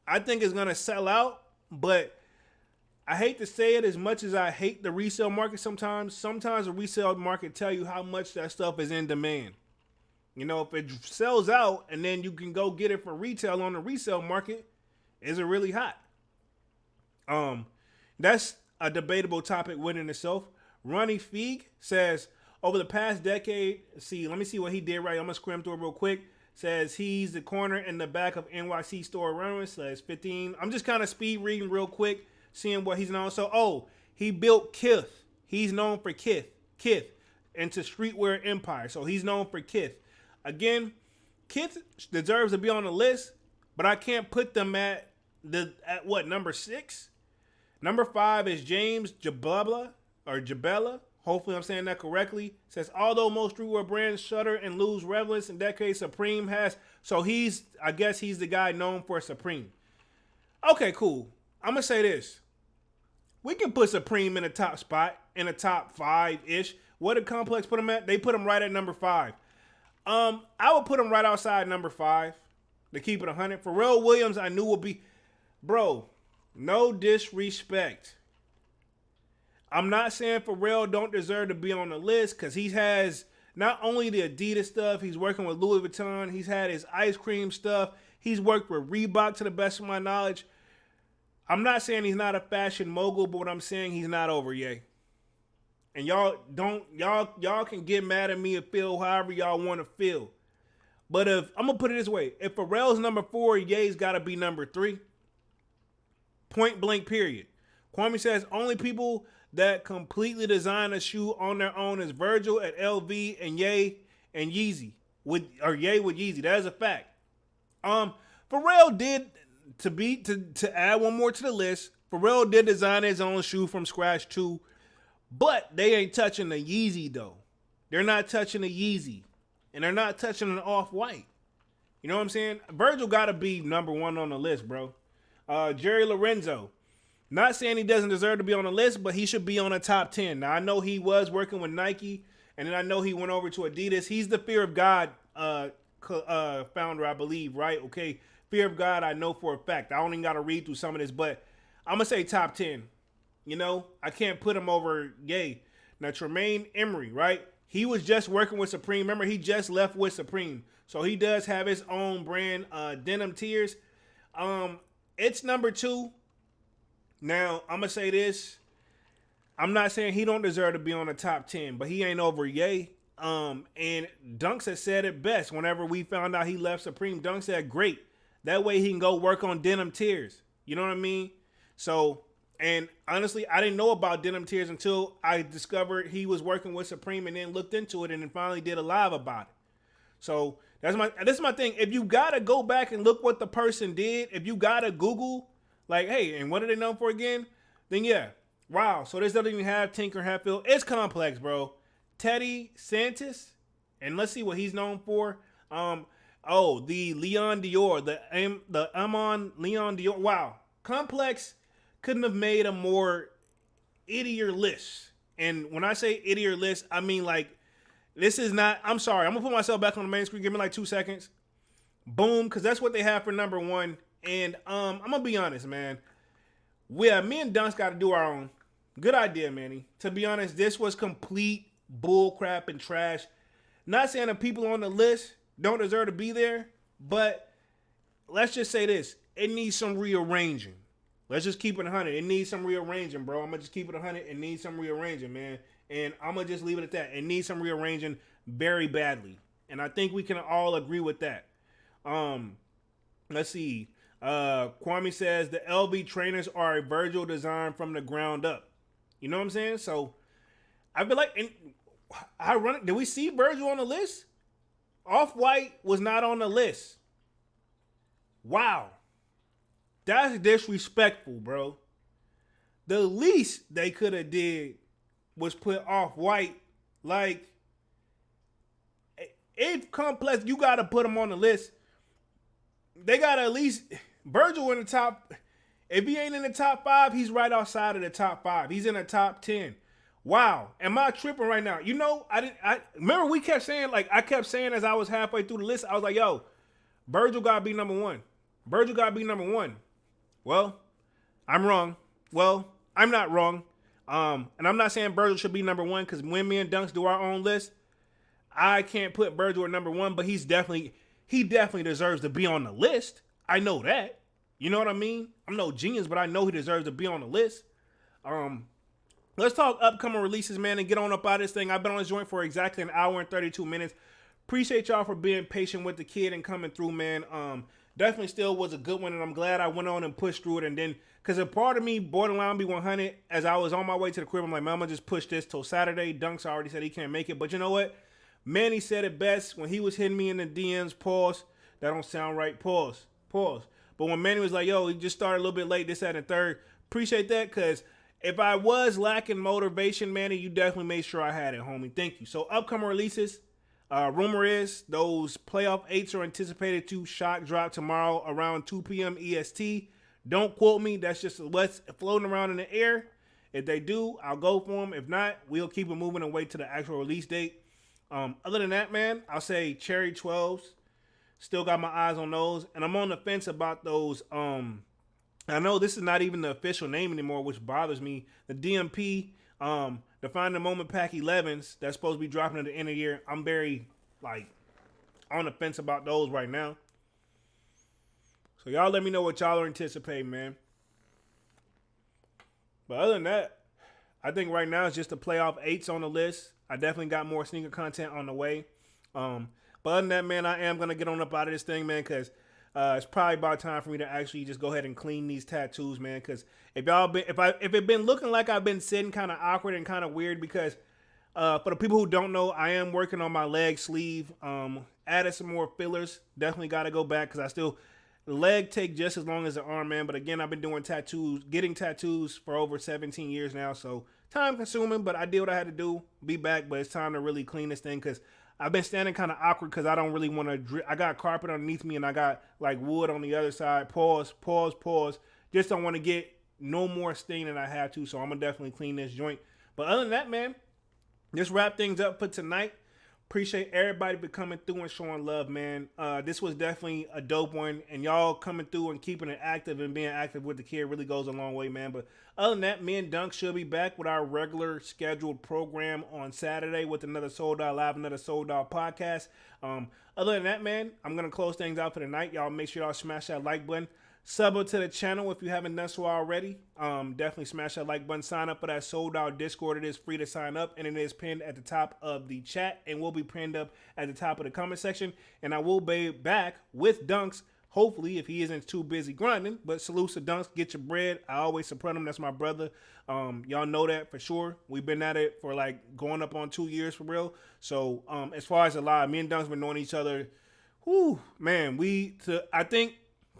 I think it's gonna sell out, but I hate to say it as much as I hate the resale market sometimes the resale market tell you how much that stuff is in demand. You know, if it sells out and then you can go get it for retail on the resale market, is it really hot? That's a debatable topic within itself. Ronnie Feig says, over the past decade, let me see what he did right. I'm going to scrim through it real quick. Says he's the corner in the back of NYC store runway. Says 15. I'm just kind of speed reading real quick, seeing what he's known. So, he built Kith. He's known for Kith into Streetwear Empire. So, he's known for Kith. Again, Kith deserves to be on the list, but I can't put them at number 6? Number 5 is James Jabella. Hopefully I'm saying that correctly. Says, although most streetwear brands shudder and lose relevance, in that case, Supreme has. So I guess he's the guy known for Supreme. Okay, cool. I'm going to say this. We can put Supreme in the top spot, in the top 5-ish. What did Complex put him at? They put him right at number 5. I would put him right outside number 5 to keep it 100. Pharrell Williams, I knew would be, bro, no disrespect. I'm not saying Pharrell don't deserve to be on the list because he has not only the Adidas stuff, he's working with Louis Vuitton, he's had his ice cream stuff, he's worked with Reebok to the best of my knowledge. I'm not saying he's not a fashion mogul, but what I'm saying, he's not over Ye. And y'all can get mad at me and feel however y'all want to feel. But I'm gonna put it this way, if Pharrell's number 4, Ye's gotta be number 3. Point blank period. Kwame says only people that completely design a shoe on their own is Virgil at LV and Ye and Yeezy Ye with Yeezy. That is a fact. Pharrell did to add one more to the list. Pharrell did design his own shoe from scratch too, but they ain't touching the Yeezy though. They're not touching the Yeezy, and they're not touching an off-white. You know what I'm saying? Virgil got to be number 1 on the list, bro. Jerry Lorenzo. Not saying he doesn't deserve to be on the list, but he should be on the top 10. Now, I know he was working with Nike, and then I know he went over to Adidas. He's the Fear of God founder, I believe, right? Okay, Fear of God, I know for a fact. I only got to read through some of this, but I'm going to say top 10. You know, I can't put him over Ye. Now, Tremaine Emery, right? He was just working with Supreme. Remember, he just left with Supreme. So he does have his own brand, Denim Tears. It's number 2. Now, I'm going to say this. I'm not saying he don't deserve to be on the top 10, but he ain't over Ye. And Dunks has said it best. Whenever we found out he left Supreme, Dunks said, great. That way he can go work on Denim Tears. You know what I mean? So, and honestly, I didn't know about Denim Tears until I discovered he was working with Supreme and then looked into it and then finally did a live about it. So, this is my thing. If you got to go back and look what the person did, if you got to Google, like, hey, and what are they known for again? Then yeah. Wow. So this doesn't even have Tinker Hatfield. It's complex, bro. Teddy Santis, and let's see what he's known for. The Leon Dior, the Amon Leon Dior. Wow, complex couldn't have made a more ittier list. And when I say ittier list, I mean like this is not. I'm sorry, I'm gonna put myself back on the main screen. Give me like 2 seconds. Boom, because that's what they have for number 1. And I'm gonna be honest, man. Me and Dunks got to do our own. Good idea, Manny. To be honest, this was complete bull crap and trash. Not saying the people on the list don't deserve to be there, but let's just say this. It needs some rearranging. Let's just keep it 100. It needs some rearranging, bro. I'm going to just keep it 100. It needs some rearranging, man. And I'm going to just leave it at that. It needs some rearranging very badly. And I think we can all agree with that. Let's see. Kwame says the LV trainers are a Virgil design from the ground up. You know what I'm saying? So I feel like, did we see Virgil on the list? Off-White was not on the list. Wow. That's disrespectful, bro. The least they could have did was put Off-White. Like, if complex, you got to put them on the list. They got to at least, Virgil in the top, if he ain't in the top 5, he's right outside of the top 5. He's in the top 10. Wow, am I tripping right now? You know, I remember we kept saying, like, I kept saying as I was halfway through the list, I was like, yo, Virgil gotta be number 1. Virgil gotta be number 1. Well, I'm wrong. Well, I'm not wrong. And I'm not saying Virgil should be number 1, because when me and Dunks do our own list, I can't put Virgil at number 1, but he definitely deserves to be on the list. I know that. You know what I mean? I'm no genius, but I know he deserves to be on the list. Let's talk upcoming releases, man, and get on up out of this thing. I've been on this joint for exactly an hour and 32 minutes. Appreciate y'all for being patient with the kid and coming through, man. Definitely still was a good one, and I'm glad I went on and pushed through it. And then, because a part of me, borderline be 100, as I was on my way to the crib, I'm like, man, I'm going to just push this till Saturday. Dunks already said he can't make it. But you know what? Manny said it best when he was hitting me in the DMs. Pause. That don't sound right. Pause. But when Manny was like, yo, he just started a little bit late, this, that, and third. Appreciate that, because if I was lacking motivation, Manny, you definitely made sure I had it, homie. Thank you. So upcoming releases, rumor is those playoff 8s are anticipated to shock drop tomorrow around 2 p.m. EST. Don't quote me. That's just what's floating around in the air. If they do, I'll go for them. If not, we'll keep it moving and wait to the actual release date. Other than that, man, I'll say Cherry 12s. Still got my eyes on those. And I'm on the fence about those. I know this is not even the official name anymore, which bothers me. The DMP, the Find the Moment Pack 11s, that's supposed to be dropping at the end of the year. I'm very, on the fence about those right now. So y'all let me know what y'all are anticipating, man. But other than that, I think right now it's just the playoff 8s on the list. I definitely got more sneaker content on the way. But other than that, man, I am going to get on up out of this thing, man, because it's probably about time for me to actually just go ahead and clean these tattoos, man. Because if it been looking like I've been sitting kind of awkward and kind of weird, because for the people who don't know, I am working on my leg sleeve. Added some more fillers. Definitely got to go back because the leg take just as long as the arm, man. But again, I've been doing getting tattoos for over 17 years now. So time consuming, but I did what I had to do. Be back, but it's time to really clean this thing because I've been standing kind of awkward because I don't really want to. I got carpet underneath me and I got like wood on the other side. Pause. Just don't want to get no more stain than I have to. So I'm going to definitely clean this joint. But other than that, man, just wrap things up for tonight. Appreciate everybody for coming through and showing love, man. This was definitely a dope one, and y'all coming through and keeping it active and being active with the kid really goes a long way, man. But other than that, me and Dunk should be back with our regular scheduled program on Saturday with another Sold Out Live, another Sold Out podcast. Other than that, man, I'm going to close things out for the night. Y'all make sure y'all smash that like button. Sub up to the channel if you haven't done so already. Definitely smash that like button. Sign up for that Sold Out Discord. It is free to sign up, and it is pinned at the top of the chat, and will be pinned up at the top of the comment section. And I will be back with Dunks, hopefully, if he isn't too busy grinding. But salute to Dunks. Get your bread. I always support him. That's my brother. Y'all know that for sure. We've been at it for like going up on 2 years for real. So as far as the live, me and Dunks been knowing each other. Whew, man,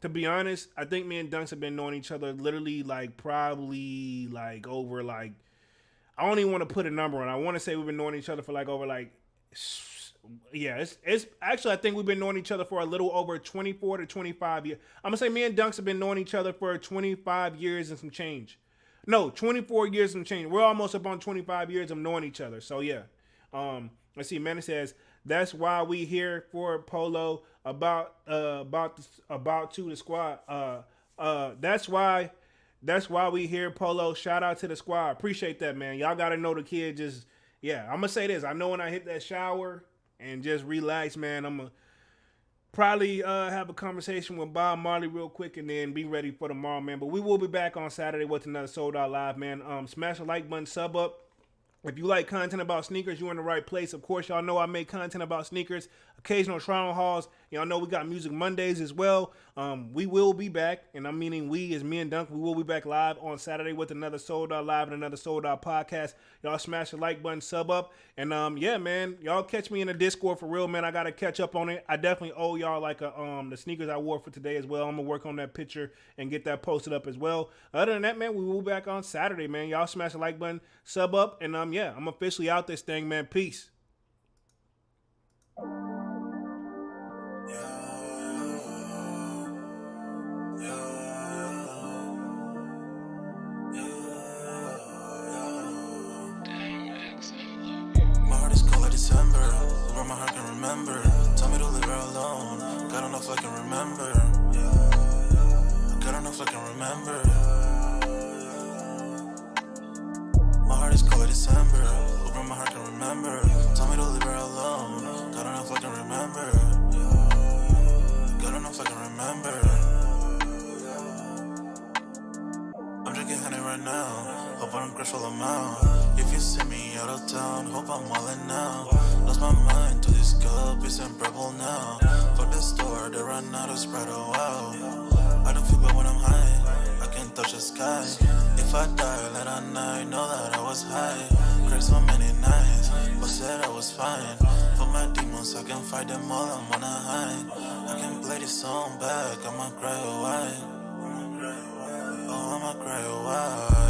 to be honest, I think me and Dunks have been knowing each other literally like probably like over like, I don't even want to put a number on. I want to say we've been knowing each other for like over like, yeah, it's actually, I think we've been knowing each other for a little over 24 to 25 years. I'm going to say me and Dunks have been knowing each other for 25 years and some change. No, 24 years and change. We're almost up on 25 years of knowing each other. So yeah. Let's see, Manny says, that's why we here for Polo about to the squad. That's why we here, Polo. Shout out to the squad. Appreciate that, man. Y'all gotta know the kid just, yeah, I'm gonna say this. I know when I hit that shower and just relax, man, I'm gonna probably have a conversation with Bob Marley real quick and then be ready for tomorrow, man. But we will be back on Saturday with another Sold Out Live, man. Smash the like button, sub up. If you like content about sneakers, you're in the right place. Of course, y'all know I make content about sneakers, occasional trial hauls. Y'all know we got Music Mondays as well. We will be back, and I'm meaning we as me and Dunk. We will be back live on Saturday with another Sold Out Live and another Sold Out podcast. Y'all smash the like button, sub up, and yeah, man, y'all catch me in the Discord for real, man. I gotta catch up on it. I definitely owe y'all like the sneakers I wore for today as well. I'm gonna work on that picture and get that posted up as well. Other than that, man, we will be back on Saturday, man. Y'all smash the like button, sub up, and yeah, I'm officially out this thing, man. Peace. December, where my heart can remember. Tell me to leave her alone. God don't know if I can remember. God don't know if I can remember. My heart is cold December, where my heart can remember. Tell me to leave her alone. God don't know if I can remember. God don't know if I can remember. I'm drinking honey right now. Hope I don't crush all amount. If you see me out of town, hope I'm wildin' now. Lost my mind to this cup, it's unbearable now. Fuck the store, they run out of Sprite, oh wow. I don't feel bad when I'm high, I can't touch the sky. If I die late at night, know that I was high. Cried so many nights, but said I was fine. For my demons, I can fight them all, I'm on a high. I can play this song back, I'ma cry a while. Oh, I'ma cry a while.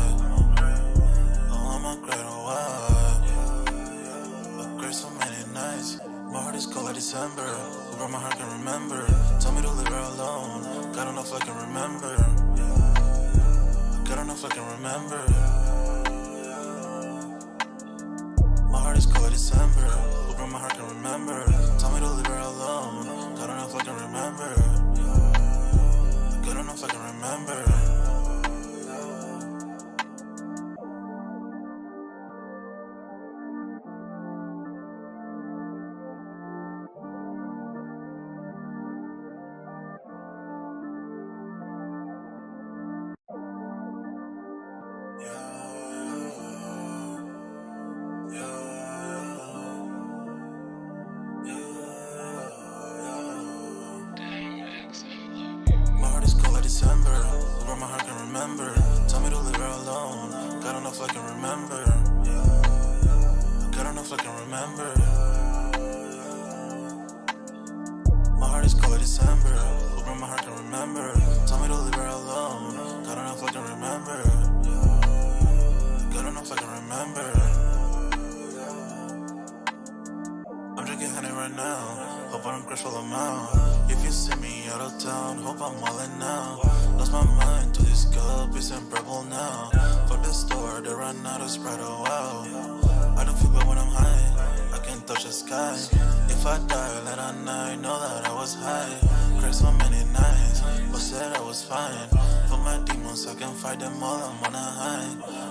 I'ma cry a while. I cried so many nights. My heart is cold like December, where my heart can remember. Tell me to leave her alone. God don't know if I can remember. God don't know if I can remember. My heart is cold like December, where my heart can remember. Tell me to leave her alone. God don't know if I can remember. God don't know if I can remember. December, where my heart can remember. Tell me to leave her alone. God don't know if I can remember. God don't know if I can remember. My heart is cold like December, where my heart can remember. Tell me to leave her alone. God don't know if I can remember. God don't know if I can remember. I'm drinking honey right now. Hope I don't crush all amount. If you see me out of town, hope I'm wildin' now. Lost my mind to this cup, it's unbearable now. Fuck the store, they run out of Sprite, oh wow. I don't feel bad when I'm high, I can't touch the sky. was high. Cried so many nights, but said I was fine. For my demons, I can fight them all, I'm on a high.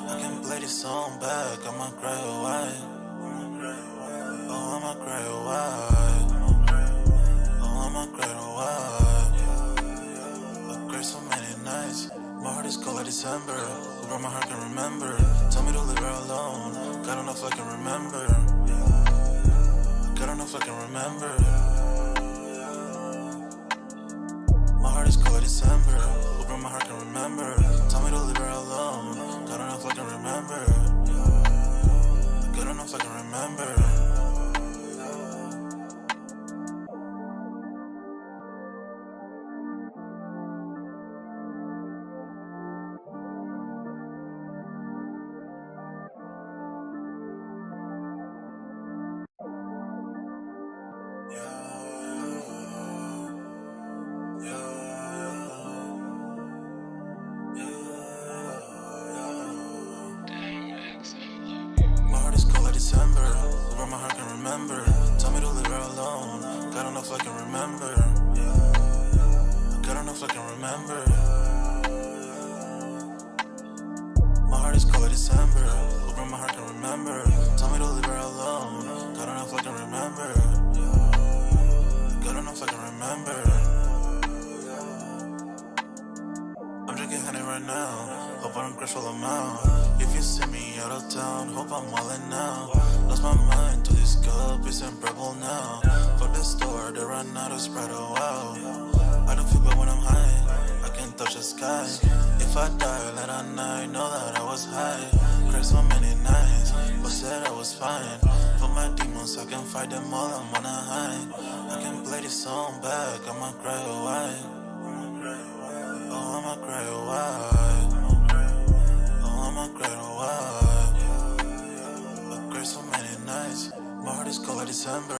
I can play this song back, I'ma cry why. Oh, I'ma cry why. Oh, I'ma cry why. I cried so many nights. My heart is cold like December. Who broke my heart can remember. Tell me to leave her alone. God don't know if I can remember. God don't know if I can remember. My heart is cold like December. Who broke my heart can remember. Tell me to leave her alone. God don't know if I can remember. God don't know if I can remember. My heart is cold like December. Where my heart can remember. Tell me to leave her alone. God don't know if I can remember. God don't know if I can remember. My heart is cold like December. Where my heart can remember. Tell me to leave her alone. God don't know if I can remember. God don't know if I can remember. I'm drinking honey right now. Hope I don't crash all I'm out. If you see me out of town, hope I'm wildin' now. Lost my mind to this cup, it's unbearable now. For the store, they run out of Sprite, oh wow. I don't feel bad when I'm high, I can touch the sky. If I die late at night, know that I was high. Cried so many nights, but said I was fine. For my demons, I can fight them all, I'm on a high. I can play this song back, I'ma cry why. Oh, I'ma cry why. Oh, I'ma cry why. I cried so many nights. My heart is cold like December.